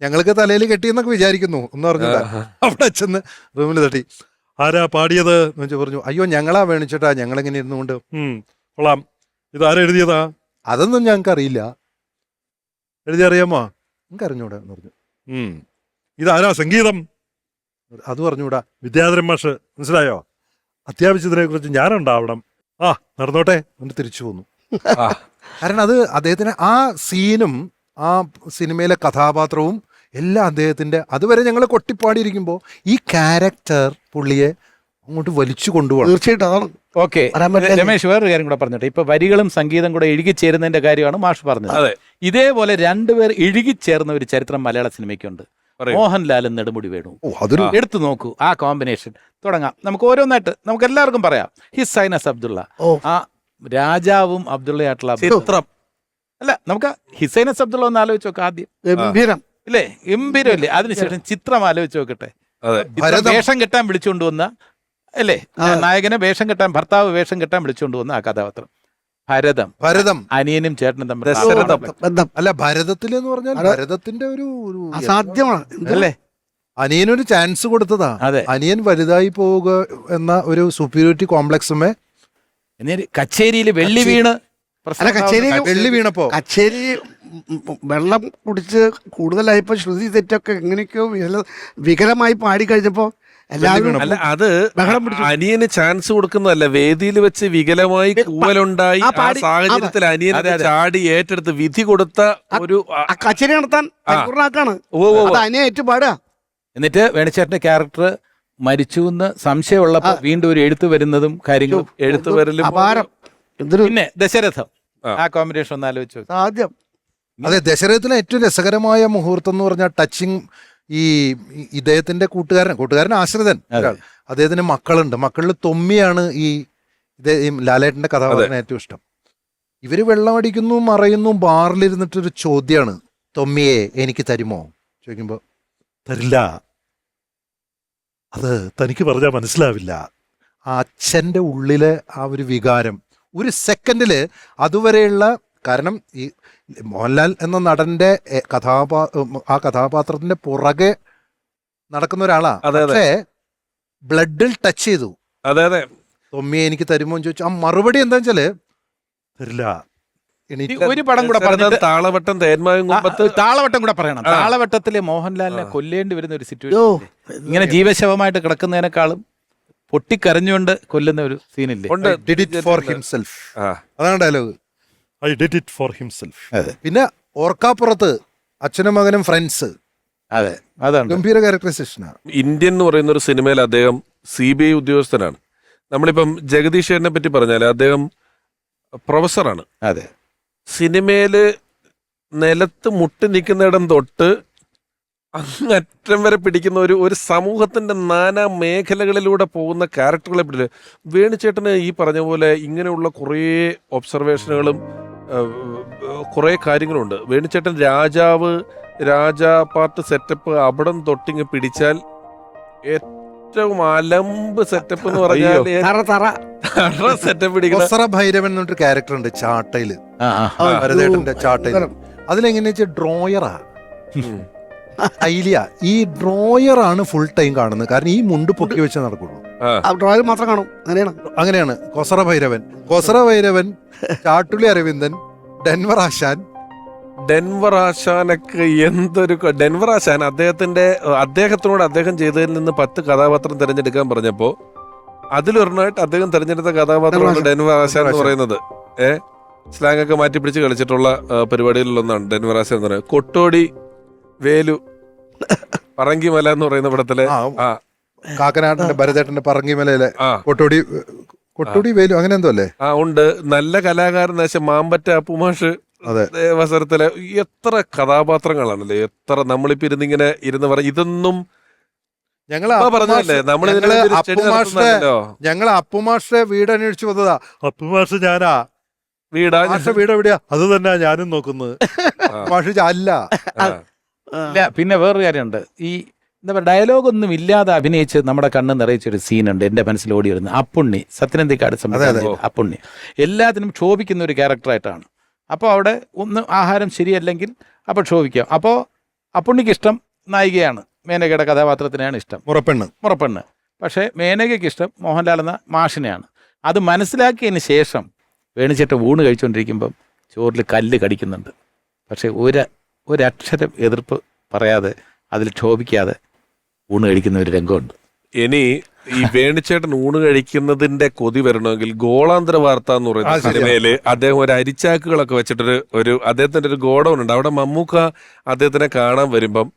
ഞങ്ങൾക്ക് തലയിൽ കെട്ടിയെന്നൊക്കെ വിചാരിക്കുന്നു എന്ന് പറഞ്ഞില്ല. അവിടെ ചെന്ന് റൂമിൽ തട്ടി ആരാ പാടിയത്? എന്ന് വെച്ച് പറഞ്ഞു, അയ്യോ ഞങ്ങളാ വേണിച്ചേട്ടാ, ഞങ്ങളിങ്ങനെ ഇരുന്നുകൊണ്ട്. കൊള്ളാം. ഇതാരാ എഴുതിയതാ? അതൊന്നും ഞങ്ങൾക്ക് അറിയില്ല. എഴുതി അറിയാമോ? ഞങ്ങൾക്ക് അറിഞ്ഞൂടാ എന്ന് പറഞ്ഞു. ഇതാരാ സംഗീതം? അത് പറഞ്ഞൂടാ. വിദ്യാധരൻ മാഷ്. മനസ്സിലായോ? അത്യാവശ്യത്തിനെ കുറിച്ച് ഞാനുണ്ടാവണം. നടന്നോട്ടെ. എന്നിട്ട് തിരിച്ചു പോന്നു. കാരണം അത് അദ്ദേഹത്തിന് ആ സീനും ആ സിനിമയിലെ കഥാപാത്രവും എല്ലാം അദ്ദേഹത്തിന്റെ, അതുവരെ ഞങ്ങൾ കൊട്ടിപ്പാടിയിരിക്കുമ്പോൾ ഈ ക്യാരക്ടർ പുള്ളിയെ അങ്ങോട്ട് വലിച്ചു കൊണ്ടുപോകണം. തീർച്ചയായിട്ടും അതാണ്. ഓക്കെ, രമേശ് വേറൊരു കാര്യം കൂടെ പറഞ്ഞിട്ട്, ഇപ്പൊ വരികളും സംഗീതം കൂടെ ഇഴുകിച്ചേരുന്നതിന്റെ കാര്യമാണ് മാഷ് പറഞ്ഞത്. അതെ. ഇതേപോലെ രണ്ടുപേർ ഇഴുകിച്ചേർന്ന ഒരു ചരിത്രം മലയാള സിനിമയ്ക്കുണ്ട്. മോഹൻലാലും നെടുമുടി വേണു. അതൊരു എടുത്തു നോക്കൂ ആ കോമ്പിനേഷൻ. തുടങ്ങാം, നമുക്ക് ഓരോന്നായിട്ട് നമുക്ക് എല്ലാവർക്കും പറയാം. ഹിസൈനസ് അബ്ദുള്ള, ആ രാജാവും അബ്ദുള്ളയായിട്ടുള്ള ചിത്രം അല്ല, നമുക്ക് ഹിസൈനസ് അബ്ദുള്ള ഒന്ന് ആലോചിച്ച് നോക്കാം ആദ്യം. ഗംഭീരം ഇല്ലേ, ഗംഭീരമല്ലേ? അതിനുശേഷം ചിത്രം ആലോചിച്ച് നോക്കട്ടെ. വേഷം കെട്ടാൻ വിളിച്ചുകൊണ്ടുവന്ന അല്ലേ, നായകനെ വേഷം കെട്ടാൻ, ഭർത്താവ് വേഷം കെട്ടാൻ വിളിച്ചുകൊണ്ടുവന്ന ആ കഥാപാത്രം. ഭരതം അനിയനും ചേട്ടനും തമ്മിൽ ബന്ധം. അല്ല, ഭരതത്തിൽ എന്ന് പറഞ്ഞാൽ ഭരതത്തിന്റെ ഒരു അസാധ്യമാണ് അല്ലേ. അനിയനൊരു ചാൻസ് കൊടുത്തതാ. അതെ. അനിയൻ വലുതായി പോവുക എന്ന ഒരു സുപ്പീരിയോറിറ്റി കോംപ്ലക്സുമേ. കച്ചേരിയിൽ വെള്ളി വീണ് അല്ല, വെള്ളി വീണപ്പോ കച്ചേരി വെള്ളം കുടിച്ച് കൂടുതലായപ്പോ ശ്രുതി തെറ്റൊക്കെ എങ്ങനെയൊക്കെയോ വികലമായി പാടി കഴിഞ്ഞപ്പോ എല്ലാവരും അല്ല, അത് ബഹളം പിടിച്ചു. അനിയന് ചാൻസ് കൊടുക്കുന്നതല്ല, വേദിയിൽ വെച്ച് വികലമായി കൂവലുണ്ടായി ആ സാഹചര്യത്തിൽ അനിയനെ ചാടി ഏറ്റെടുത്ത് വിധി കൊടുത്ത ഒരു കച്ചേരി നടത്താൻ പരിപൂർണ്ണാക്കാണ്. അനിയ ഏറ്റുപാടുക. എന്നിട്ട് വേണിച്ചേട്ടന്റെ ക്യാരക്ടർ മരിച്ചു എന്ന് സംശയമുള്ളപ്പോ വീണ്ടും ഒരു എഴുത്ത് വരുന്നതും കാര്യങ്ങളും എഴുത്ത് വരലും അപാരം. എന്തൊരു പിന്നെ ദശരഥം, ആ കോമ്പിനേഷൻ ഒന്ന് ആലോചിച്ചു. സാധ്യം. അതെ, ദശരഥത്തിലെ ഏറ്റവും രസകരമായ മുഹൂർത്തം എന്ന് പറഞ്ഞാൽ ടച്ചിങ്. ഈ ഇദ്ദേഹത്തിന്റെ കൂട്ടുകാരൻ ആശ്രിതൻ, അദ്ദേഹത്തിന് മക്കളുണ്ട്. മക്കളിൽ തൊമ്മിയാണ് ഈ ലാലേട്ടന്റെ കഥാപാത്രം ഏറ്റവും ഇഷ്ടം. ഇവര് വെള്ളം അടിക്കുന്നു, മറയുന്നു, ബാറിലിരുന്നിട്ടൊരു ചോദ്യമാണ്, തൊമ്മിയെ എനിക്ക് തരുമോ ചോദിക്കുമ്പോ, തരില്ല. അത് തനിക്ക് പറഞ്ഞാൽ മനസ്സിലാവില്ല. ആ അച്ഛന്റെ ഉള്ളിലെ ആ ഒരു വികാരം ഒരു സെക്കൻഡില് അതുവരെയുള്ള, കാരണം ഈ മോഹൻലാൽ എന്ന നടന്റെ ആ കഥാപാത്രത്തിന്റെ പുറകെ നടക്കുന്ന ഒരാളാ. പക്ഷേ ബ്ലഡിൽ ടച്ച് ചെയ്തു. അതെ അതെ. തൊമ്മിയെ എനിക്ക് തരുമോ എന്ന് ചോദിച്ചു. ആ മറുപടി എന്താ വെച്ചാല് തരില്ല. ഒരു പടം കൂടെ പറഞ്ഞിട്ട് താളവട്ടം തേന്മായും കുമ്പത്ത്. താളവട്ടം കൂടെ പറയണം. താളവട്ടത്തിലെ മോഹൻലാലിനെ കൊല്ലേണ്ടി വരുന്ന ഒരു സിറ്റുവേഷൻ, ഇങ്ങനെ ജീവശവമായിട്ട് കിടക്കുന്നതിനേക്കാളും പൊട്ടിക്കരഞ്ഞുകൊണ്ട് കൊല്ലുന്ന ഒരു സീനില്ലേ. Did it for himself. അതാണ് dialogue. I did it for himself. പിന്നെ ഓർക്കാപ്പുറത്ത് അച്ഛനും മകനും ഫ്രണ്ട്സ്. അതെ, അതാണ് ഗംഭീര ക്യാരക്ടറൈസേഷനാണ്. ഇന്ത്യൻ എന്ന് പറയുന്ന ഒരു സിനിമയിൽ അദ്ദേഹം CBI ഉദ്യോഗസ്ഥനാണ്. നമ്മളിപ്പം ജഗദീഷ് ചേട്ടനെ പറ്റി പറഞ്ഞാൽ അദ്ദേഹം പ്രൊഫസറാണ്. അതെ. സിനിമയില് നിലത്ത് മുട്ടി നിൽക്കുന്നിടം തൊട്ട് അങ്ങറ്റം വരെ പിടിക്കുന്ന ഒരു സമൂഹത്തിന്റെ നാനാ മേഖലകളിലൂടെ പോകുന്ന ക്യാരക്ടറുകളെ പിടിച്ച് വേണിച്ചേട്ടന് ഈ പറഞ്ഞ പോലെ ഇങ്ങനെയുള്ള കുറേ ഒബ്സർവേഷനുകളും കുറേ കാര്യങ്ങളുണ്ട്. വേണിച്ചേട്ടൻ രാജാ പാർട്ട് സെറ്റപ്പ് അവിടം തൊട്ടിങ്ങ് പിടിച്ചാൽ ഏറ്റവും അലമ്പ് സെറ്റപ്പ് എന്ന് പറഞ്ഞാൽ സെറ്റപ്പ് പിടിക്കുന്ന ഭൈരവൻ എന്നൊരു ക്യാരക്ടർ ഉണ്ട് ചാട്ടയില്, ഭരതേട്ടന്റെ ചാട്ടയില്. അതിലെങ്ങനെയാ വെച്ചാൽ ഡ്രോയറാ ഐലിയ. ഈ ഡ്രോയറാണ് ഫുൾ ടൈം കാണുന്നത്. കാരണം ഈ മുണ്ട് പൊക്കി വെച്ച് നടക്കുള്ളൂ. ഡ്രോയർ മാത്രം കാണും. അങ്ങനെയാണ് കൊസറ ഭൈരവൻ, ചാട്ടുളി അരവിന്ദൻ, ഡെൻവർ ആശാനൊക്കെ എന്തൊരു ഡെൻവർ ആശാൻ അദ്ദേഹത്തിനോട് അദ്ദേഹം ചെയ്തതിൽ നിന്ന് 10 കഥാപാത്രം തിരഞ്ഞെടുക്കാൻ പറഞ്ഞപ്പോ അതിലൊരെണ്ണമായിട്ട് അദ്ദേഹം തിരഞ്ഞെടുത്ത കഥാപാത്രമാണ് ഡെൻവർ ആശാൻ എന്ന് പറയുന്നത്. സ്ലാങ് ഒക്കെ മാറ്റി പിടിച്ച് കളിച്ചിട്ടുള്ള പരിപാടികളിലൊന്നാണ് ഡെൻവർ ആശാൻ എന്ന് പറയുന്നത്. കൊട്ടോടി വേലു പറങ്കിമല എന്ന് പറയുന്ന പടത്തിലെ കാക്കനാടിന്റെ ഭരതേട്ടന്റെ പറങ്കിമലയിലെ കൊട്ടോടി വേലു അങ്ങനെ എന്തോ അല്ലേ ഉണ്ട്. നല്ല കലാകാരൻ മാമ്പറ്റ അപ്പുമാഷ് അവസരത്തിലെ എത്ര കഥാപാത്രങ്ങളാണല്ലേ, എത്ര നമ്മളിപ്പോ ഇരുന്ന് പറയും. ഇതൊന്നും പറഞ്ഞല്ലേ ഞങ്ങൾ അപ്പുമാഷെ വീട് അന്വേഷിച്ചു വന്നതാ. അപ്പുമാഷ് ഞാനാ വീട് എവിടെയാ? അത് തന്നെ ഞാനും നോക്കുന്നത്. അല്ല. പിന്നെ വേറൊരു കാര്യമുണ്ട്. ഈ എന്താ പറയുക, ഡയലോഗൊന്നും ഇല്ലാതെ അഭിനയിച്ച് നമ്മുടെ കണ്ണ് നിറയിച്ചൊരു സീനുണ്ട് എൻ്റെ മനസ്സിൽ ഓടി വരുന്നത്. അപ്പുണ്ണി, സത്യനന്ദിക്കാട് സംബന്ധിച്ച അപ്പുണ്ണി എല്ലാത്തിനും ക്ഷോഭിക്കുന്ന ഒരു ക്യാരക്ടറായിട്ടാണ്. അപ്പോൾ അവിടെ ഒന്ന് ആഹാരം ശരിയല്ലെങ്കിൽ അപ്പോൾ ക്ഷോഭിക്കാം. അപ്പോൾ അപ്പുണ്ണിക്ക് ഇഷ്ടം നായികയാണ്, മേനകയുടെ കഥാപാത്രത്തിനെയാണ് ഇഷ്ടം, മുറപ്പെണ്ണ്. പക്ഷേ മേനകയ്ക്ക് ഇഷ്ടം മോഹൻലാൽ എന്ന മാഷിനെയാണ്. അത് മനസ്സിലാക്കിയതിന് ശേഷം വേണിച്ചേട്ടൻ ഊണ് കഴിച്ചുകൊണ്ടിരിക്കുമ്പം ചോറിൽ കല്ല് കടിക്കുന്നുണ്ട്. പക്ഷേ ഒരക്ഷരം എതിർപ്പ് പറയാതെ അതിൽ ക്ഷോഭിക്കാതെ ഊണ് കഴിക്കുന്ന ഒരു രംഗമുണ്ട്. ഇനി ഈ വേണിച്ചേട്ടൻ ഊണ് കഴിക്കുന്നതിന്റെ കൊതി വരണമെങ്കിൽ ഗോളാന്തര വാർത്ത എന്ന് പറയുന്ന സിനിമയില് അദ്ദേഹം ഒരു അരിച്ചാക്കുകളൊക്കെ വെച്ചിട്ടൊരു അദ്ദേഹത്തിന്റെ ഒരു ഗോഡൌൺ ഉണ്ട്. അവിടെ മമ്മൂക്ക അദ്ദേഹത്തിനെ കാണാൻ വരുമ്പം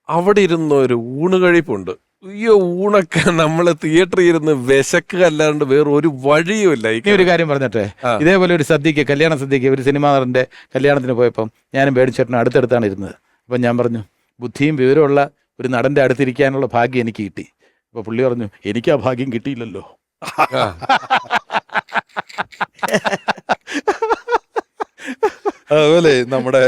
അവിടെ ഇരുന്ന ഒരു ഊണ് കഴിപ്പുണ്ട്. അയ്യോ, ഊണൊക്കെ നമ്മള് തിയേറ്ററിൽ ഇരുന്ന് വിശക്കുക അല്ലാണ്ട് വേറെ ഒരു വഴിയുമില്ല. ഇനി ഒരു കാര്യം പറഞ്ഞിട്ടെ, ഇതേപോലെ ഒരു കല്യാണ സദ്യക്ക് ഒരു സിനിമാ നടന്റെ കല്യാണത്തിന് പോയപ്പം ഞാനും വേണിച്ചേട്ടനും അടുത്തടുത്താണ് ഇരുന്നത്. അപ്പം ഞാൻ പറഞ്ഞു, ബുദ്ധിയും വിവരമുള്ള ഒരു നടന്റെ അടുത്തിരിക്കാനുള്ള ഭാഗ്യം എനിക്ക് കിട്ടി. അപ്പൊ പുള്ളി പറഞ്ഞു, എനിക്ക് ആ ഭാഗ്യം കിട്ടിയില്ലല്ലോ. അതുപോലെ നമ്മുടെ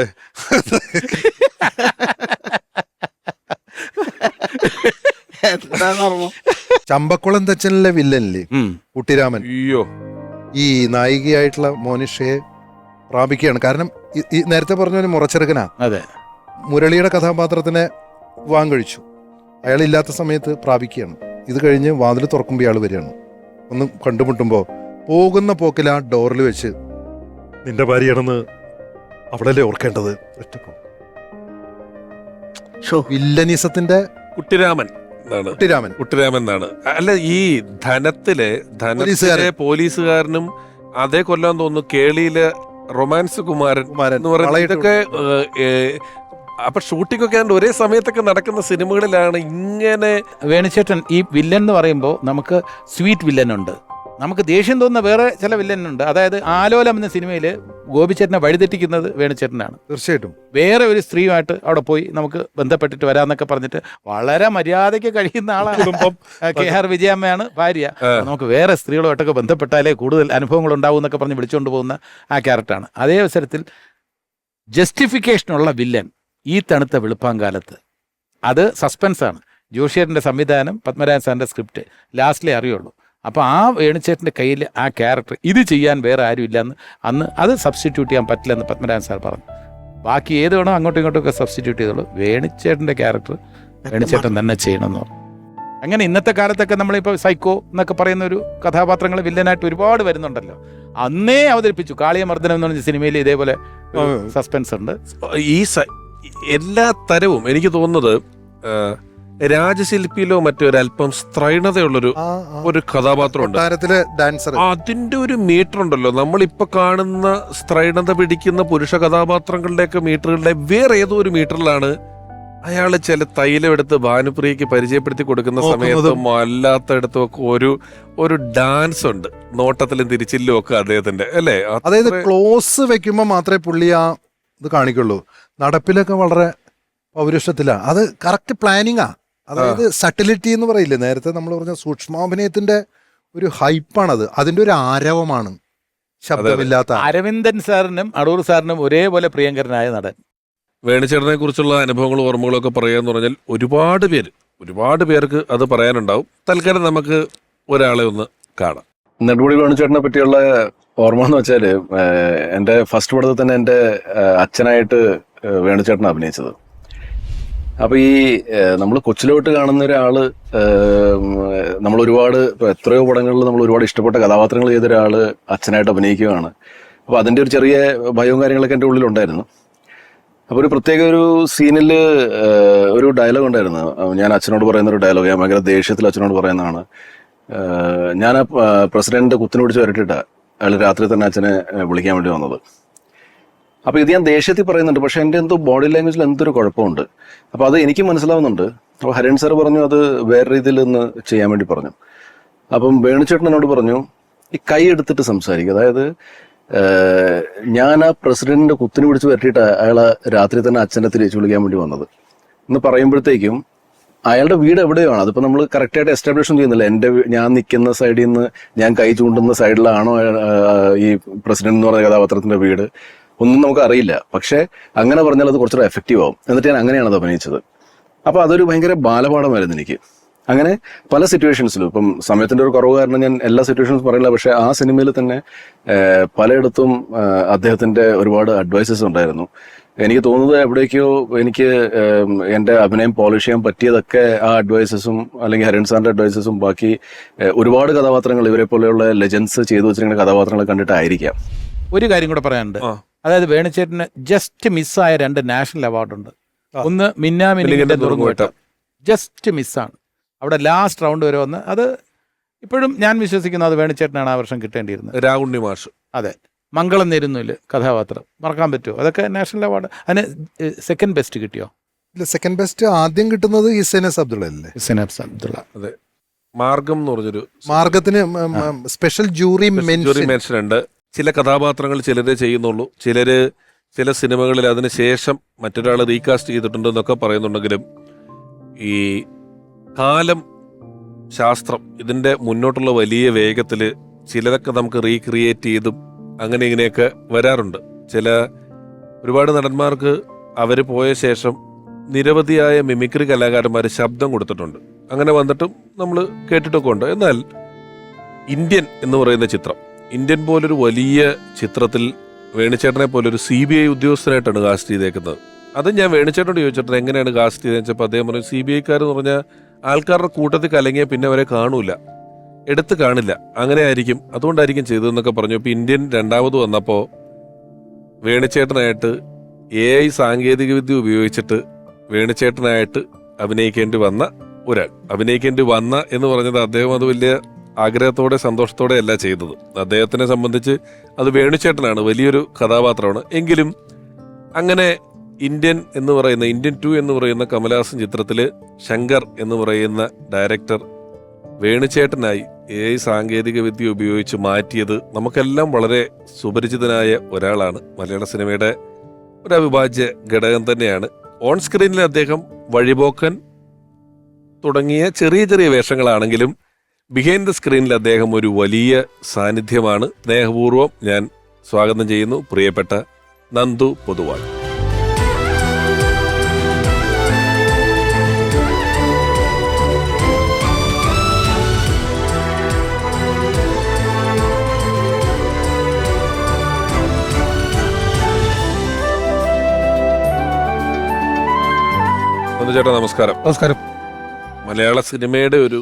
ചമ്പക്കുളം തച്ചനിലെ വില്ലനില്ലേ കുട്ടിരാമൻ, അയ്യോ, ഈ നായികയായിട്ടുള്ള മോനിഷയെ പ്രാപിക്കുകയാണ്. കാരണം ഈ നേരത്തെ പറഞ്ഞ മുറച്ചെറുക്കനാ. അതെ, മുരളിയുടെ കഥാപാത്രത്തിനെ വിവാഹം കഴിച്ചു. അയാൾ ഇല്ലാത്ത സമയത്ത് പ്രാപിക്കുകയാണ്. ഇത് കഴിഞ്ഞ് വാതിൽ തുറക്കുമ്പോൾ ഇയാൾ വരികയാണ്. ഒന്ന് കണ്ടുമുട്ടുമ്പോൾ പോകുന്ന പോക്കിൽ ആ ഡോറിൽ വെച്ച്, നിന്റെ ഭാര്യയാണെന്ന് അവിടെയല്ലേ ഓർക്കേണ്ടത്. വില്ലനിസത്തിന്റെ കുട്ടിരാമൻ എന്നാണ്. അല്ല, ഈ ധനത്തിലെ പോലീസുകാരനും അതേ കൊല്ലാൻ തോന്നുന്നു കേളിയിലെ റൊമാൻസ് കുമാരൻ എന്ന് പറയുന്നത്. ഇതൊക്കെ അപ്പൊ ഷൂട്ടിംഗ് ഒക്കെ ഒരേ സമയത്തൊക്കെ നടക്കുന്ന സിനിമകളിലാണ് ഇങ്ങനെ. വേണിച്ചേട്ടൻ ഈ വില്ലൻ എന്ന് പറയുമ്പോൾ നമുക്ക് സ്വീറ്റ് വില്ലൻ ഉണ്ട്, നമുക്ക് ദേഷ്യം തോന്നുന്ന വേറെ ചില വില്ലനുണ്ട്. അതായത് ആലോലം എന്ന സിനിമയിൽ ഗോപിച്ചേട്ടനെ വഴിതെറ്റിക്കുന്നത് വേണിച്ചേട്ടനാണ്. തീർച്ചയായിട്ടും വേറെ ഒരു സ്ത്രീയുമായിട്ട് അവിടെ പോയി നമുക്ക് ബന്ധപ്പെട്ടിട്ട് വരാന്നൊക്കെ പറഞ്ഞിട്ട് വളരെ മര്യാദയ്ക്ക് കഴിയുന്ന ആളാണ്. കുടുംബം KR വിജയമ്മയാണ് ഭാര്യ. നമുക്ക് വേറെ സ്ത്രീകളുമായിട്ടൊക്കെ ബന്ധപ്പെട്ടാലേ കൂടുതൽ അനുഭവങ്ങൾ ഉണ്ടാവും എന്നൊക്കെ പറഞ്ഞ് വിളിച്ചുകൊണ്ട് പോകുന്ന ആ ക്യാരക്ടറാണ്. അതേ അവസരത്തിൽ ജസ്റ്റിഫിക്കേഷനുള്ള വില്ലൻ ഈ തണുത്ത വെളുപ്പാങ്കാലത്ത്, അത് സസ്പെൻസാണ്. ജോഷിയേട്ടൻ്റെ സംവിധാനം, പത്മരാജൻ സാറിൻ്റെ സ്ക്രിപ്റ്റ്, ലാസ്റ്റിലേ അറിയുള്ളൂ. അപ്പോൾ ആ വേണിച്ചേട്ടൻ്റെ കയ്യിൽ ആ ക്യാരക്ടർ ഇത് ചെയ്യാൻ വേറെ ആരും ഇല്ലെന്ന് അന്ന് അത് സബ്സ്റ്റിറ്റ്യൂട്ട് ചെയ്യാൻ പറ്റില്ലെന്ന് പത്മരാജൻ സാർ പറഞ്ഞു. ബാക്കി ഏത് വേണോ അങ്ങോട്ടും ഇങ്ങോട്ടും ഒക്കെ സബ്സ്റ്റിറ്റ്യൂട്ട് ചെയ്തോളൂ, വേണിച്ചേട്ടൻ്റെ ക്യാരക്ടർ വേണിച്ചേട്ടൻ തന്നെ ചെയ്യണമെന്ന് പറഞ്ഞു. അങ്ങനെ ഇന്നത്തെ കാലത്തൊക്കെ നമ്മളിപ്പോൾ സൈക്കോ എന്നൊക്കെ പറയുന്ന ഒരു കഥാപാത്രങ്ങൾ വില്ലനായിട്ട് ഒരുപാട് വരുന്നുണ്ടല്ലോ. അന്നേ അവതരിപ്പിച്ചു കാളിയമർദ്ദനം എന്ന് പറഞ്ഞ സിനിമയിൽ ഇതേപോലെ സസ്പെൻസ് ഉണ്ട്. ഈ എല്ലാ തരവും എനിക്ക് തോന്നുന്നത് രാജശില്പിയിലോ മറ്റൊരല്പം സ്ത്രൈണതയുള്ളൊരു കഥാപാത്രമുണ്ട്. അതിന്റെ ഒരു മീറ്റർ ഉണ്ടല്ലോ, നമ്മളിപ്പോ കാണുന്ന സ്ത്രൈണത പിടിക്കുന്ന പുരുഷ കഥാപാത്രങ്ങളുടെയൊക്കെ മീറ്ററുകളുടെ വേറെ ഏതോ ഒരു മീറ്ററിലാണ് അയാള് ചില തൈലം എടുത്ത് ഭാനുപ്രിയക്ക് പരിചയപ്പെടുത്തി കൊടുക്കുന്ന സമയത്തും അല്ലാത്തടത്തും ഒക്കെ ഒരു ഡാൻസ് ഉണ്ട്, നോട്ടത്തിലും തിരിച്ചിലും ഒക്കെ അദ്ദേഹത്തിന്റെ, അല്ലേ? അതായത് ക്ലോസ് വെക്കുമ്പോ മാത്രമേ പുള്ളി ആ ഇത് കാണിക്കുള്ളൂ. നടപ്പിലൊക്കെ വളരെ പൗരുഷത്തിലാ. അത് കറക്റ്റ് പ്ലാനിങ്ങാ. അതായത് സട്ടിലിറ്റി എന്ന് പറയില്ലേ, നേരത്തെ നമ്മൾ പറഞ്ഞ സൂക്ഷ്മാഭിനയത്തിന്റെ ഒരു ഹൈപ്പാണത്. അതിന്റെ ഒരു ആരവമാണ്, ശബ്ദമില്ലാത്ത. അരവിന്ദൻ സാറിനും അടൂർ സാറിനും ഒരേപോലെ പ്രിയങ്കരനായ നടൻ. വേണിച്ചേട്ടനെ കുറിച്ചുള്ള അനുഭവങ്ങളും ഓർമ്മകളും ഒക്കെ പറയാന്ന് പറഞ്ഞാൽ ഒരുപാട് പേർക്ക് അത് പറയാനുണ്ടാവും. തൽക്കാലം നമുക്ക് ഒരാളെ ഒന്ന് കാണാം. നെടുമുടി വേണുചേട്ടനെ പറ്റിയുള്ള ഓർമ്മ എന്ന് വെച്ചാൽ, എൻ്റെ ഫസ്റ്റ് പടത്തിൽ തന്നെ എൻ്റെ അച്ഛനായിട്ട് വേണുചേട്ടൻ അഭിനയിച്ചത്. അപ്പോൾ ഈ നമ്മൾ കൊച്ചിലോട്ട് കാണുന്ന ഒരാള്, നമ്മൾ ഒരുപാട് എത്രയോ പടങ്ങളിൽ നമ്മൾ ഒരുപാട് ഇഷ്ടപ്പെട്ട കഥാപാത്രങ്ങൾ ചെയ്ത ഒരാള് അച്ഛനായിട്ട് അഭിനയിക്കുകയാണ്. അപ്പോൾ അതിൻ്റെ ഒരു ചെറിയ ഭയവും കാര്യങ്ങളൊക്കെ എൻ്റെ ഉള്ളിലുണ്ടായിരുന്നു. അപ്പോൾ ഒരു പ്രത്യേക ഒരു സീനിൽ ഒരു ഡയലോഗ് ഉണ്ടായിരുന്നു. ഞാൻ അച്ഛനോട് പറയുന്ന ഒരു ഡയലോഗ്, ഞാൻ ഭയങ്കര ദേഷ്യത്തിൽ അച്ഛനോട് പറയുന്നതാണ്. ഞാൻ പ്രസിഡന്റ് കുത്തിനെ പിടിച്ച് വരട്ടിട്ടാ അയാൾ രാത്രി തന്നെ അച്ഛനെ വിളിക്കാൻ വേണ്ടി വന്നത്. അപ്പോൾ ഇത് ഞാൻ ദേഷ്യത്തിൽ പറയുന്നുണ്ട്, പക്ഷെ എൻ്റെ എന്തോ ബോഡി ലാംഗ്വേജിൽ എന്തൊരു കുഴപ്പമുണ്ട്. അപ്പോൾ അത് എനിക്ക് മനസ്സിലാവുന്നുണ്ട്. അപ്പോൾ ഹരൺ സാർ പറഞ്ഞു അത് വേറെ രീതിയിൽ ഒന്ന് ചെയ്യാൻ വേണ്ടി പറഞ്ഞു. അപ്പം വേണുചേട്ടൻ എന്നോട് പറഞ്ഞു, ഈ കൈ എടുത്തിട്ട് സംസാരിക്കുക. അതായത് ഞാൻ ആ പ്രസിഡന്റിന്റെ കുത്തിനെ പിടിച്ച് വരട്ടിയിട്ട് അയാളെ രാത്രി തന്നെ അച്ഛനെ തിരിച്ചു വിളിക്കാൻ വേണ്ടി വന്നത് എന്ന് പറയുമ്പോഴത്തേക്കും അയാളുടെ വീട് എവിടെയാണ്, അതിപ്പോൾ നമ്മൾ കറക്റ്റായിട്ട് എസ്റ്റാബ്ലിഷ് ചെയ്യുന്നില്ല. ഞാൻ നിൽക്കുന്ന സൈഡിൽ നിന്ന് ഞാൻ കൈ ചൂണ്ടുന്ന സൈഡിലാണോ ഈ പ്രസിഡന്റ് എന്ന് പറയുന്ന കഥാപാത്രത്തിന്റെ വീട്, ഒന്നും നമുക്ക് അറിയില്ല. പക്ഷെ അങ്ങനെ പറഞ്ഞാൽ അത് കുറച്ചുകൂടെ എഫക്റ്റീവ് ആവും. എന്നിട്ട് ഞാൻ അങ്ങനെയാണ് അത് അഭിനയിച്ചത്. അപ്പോൾ അതൊരു ഭയങ്കര ബാലപാഠമായിരുന്നു എനിക്ക്. അങ്ങനെ പല സിറ്റുവേഷൻസിലും, ഇപ്പം സമയത്തിന്റെ ഒരു കുറവ് കാരണം ഞാൻ എല്ലാ സിറ്റുവേഷൻസും പറയില്ല, പക്ഷെ ആ സിനിമയിൽ തന്നെ പലയിടത്തും അദ്ദേഹത്തിന്റെ ഒരുപാട് അഡ്വൈസസ് ഉണ്ടായിരുന്നു. എനിക്ക് തോന്നുന്നത് എവിടേക്കോ എനിക്ക് എന്റെ അഭിനയം പോളിഷ് ചെയ്യാൻ പറ്റിയതൊക്കെ ആ അഡ്വൈസസും അല്ലെങ്കിൽ ഹരിൺ സാറിന്റെ അഡ്വൈസസും ബാക്കി ഒരുപാട് കഥാപാത്രങ്ങൾ ഇവരെ പോലെയുള്ള ലെജൻസ് ചെയ്തു വെച്ചിരിക്കുന്ന കഥാപാത്രങ്ങൾ കണ്ടിട്ടായിരിക്കാം. ഒരു കാര്യം കൂടെ പറയാനുണ്ട്. അതായത് വേണുചേട്ടന് ജസ്റ്റ് മിസ്സായ 2 നാഷണൽ അവാർഡുണ്ട്. ഒന്ന് മിന്നാമിനിങ്ങിന്റെ നുറുങ്ങുവെട്ടം, ജസ്റ്റ് മിസ്സാണ്. അവിടെ ലാസ്റ്റ് റൗണ്ട് വരെ വന്ന് അത് ഇപ്പോഴും ഞാൻ വിശ്വസിക്കുന്നത് അത് വേണുചേട്ടനാണ് ആ വർഷം കിട്ടേണ്ടിയിരുന്നത്. രാഗുണ്ണി മാഷ്. അതെ, മംഗളം നേരുന്നില്ല കഥാപാത്രം മറക്കാൻ പറ്റുമോ? അതൊക്കെ നാഷണൽ അവാർഡ്. അതിന് സെക്കൻഡ് ബെസ്റ്റ് കിട്ടിയോ? ഇല്ല, സെക്കൻഡ് ബെസ്റ്റ് ആദ്യം കിട്ടുന്നത് ഇസൈനസ് അബ്ദുള്ള അല്ലേ? ഇസൈനസ് അബ്ദുള്ള. അതെ, മാർഗം എന്ന് പറഞ്ഞൊരു മാർഗത്തിന് സ്പെഷ്യൽ ജൂറി മെൻഷൻ ഉണ്ട്. ചില കഥാപാത്രങ്ങൾ ചിലരെ ചെയ്യുന്നുള്ളൂ, ചില സിനിമകളിൽ അതിന് ശേഷം മറ്റൊരാൾ റീകാസ്റ്റ് ചെയ്തിട്ടുണ്ടെന്നൊക്കെ പറയുന്നുണ്ടെങ്കിലും ഈ കാലം, ശാസ്ത്രം ഇതിന്റെ മുന്നോട്ടുള്ള വലിയ വേഗത്തിൽ ചിലതൊക്കെ നമുക്ക് റീക്രിയേറ്റ് ചെയ്തും അങ്ങനെ ഇങ്ങനെയൊക്കെ വരാറുണ്ട്. ഒരുപാട് നടന്മാർക്ക് അവർ പോയ ശേഷം നിരവധിയായ മിമിക്രി കലാകാരന്മാർ ശബ്ദം കൊടുത്തിട്ടുണ്ട്. അങ്ങനെ വന്നിട്ടും നമ്മൾ കേട്ടിട്ടൊക്കെ ഉണ്ട്. എന്നാൽ ഇന്ത്യൻ എന്ന് പറയുന്ന ചിത്രം, ഇന്ത്യൻ പോലൊരു വലിയ ചിത്രത്തിൽ വേണുചേട്ടനെ പോലൊരു CBI ഉദ്യോഗസ്ഥനായിട്ടാണ് കാസ്റ്റ് ചെയ്തേക്കുന്നത്. അത് ഞാൻ വേണുചേട്ടനോട് ചോദിച്ചിട്ടുണ്ട് എങ്ങനെയാണ് കാസ്റ്റ് ചെയ്തതെന്ന് വെച്ചപ്പോൾ അദ്ദേഹം പറഞ്ഞു CBIക്കാർ എന്ന് പറഞ്ഞാൽ ആൾക്കാരുടെ കൂട്ടത്തിൽ കലങ്ങിയാൽ പിന്നെ അവരെ കാണൂല, എടുത്ത് കാണില്ല, അങ്ങനെ ആയിരിക്കും, അതുകൊണ്ടായിരിക്കും ചെയ്തതെന്നൊക്കെ പറഞ്ഞു. ഇപ്പം ഇന്ത്യൻ രണ്ടാമത് വന്നപ്പോൾ വേണുചേട്ടനായിട്ട് AI സാങ്കേതികവിദ്യ ഉപയോഗിച്ചിട്ട് വേണുചേട്ടനായിട്ട് അഭിനയിക്കേണ്ടി വന്ന എന്ന് പറഞ്ഞത് അദ്ദേഹം അത് വലിയ ആഗ്രഹത്തോടെ സന്തോഷത്തോടെ അല്ല ചെയ്തത്. അദ്ദേഹത്തിനെ സംബന്ധിച്ച് അത് വേണുചേട്ടനാണ്, വലിയൊരു കഥാപാത്രമാണ്. എങ്കിലും അങ്ങനെ ഇന്ത്യൻ 2 എന്ന് പറയുന്ന കമലഹാസൻ ചിത്രത്തിൽ ശങ്കർ എന്ന് പറയുന്ന ഡയറക്ടർ വേണുചേട്ടനായി AI സാങ്കേതിക വിദ്യ ഉപയോഗിച്ച് മാറ്റിയത് നമുക്കെല്ലാം വളരെ സുപരിചിതനായ ഒരാളാണ്. മലയാള സിനിമയുടെ ഒരു അവിഭാജ്യ ഘടകം തന്നെയാണ്. ഓൺ സ്ക്രീനിൽ അദ്ദേഹം വഴിപോക്കൻ തുടങ്ങിയ ചെറിയ ചെറിയ വേഷങ്ങളാണെങ്കിലും ബിഹൈൻഡ് ദ സ്ക്രീനിൽ അദ്ദേഹം ഒരു വലിയ സാന്നിധ്യമാണ്. സ്നേഹപൂർവ്വം ഞാൻ സ്വാഗതം ചെയ്യുന്നു പ്രിയപ്പെട്ട നന്ദു പൊതുവാൾ. ചേട്ടാ നമസ്കാരം. നമസ്കാരം. മലയാള സിനിമയുടെ ഒരു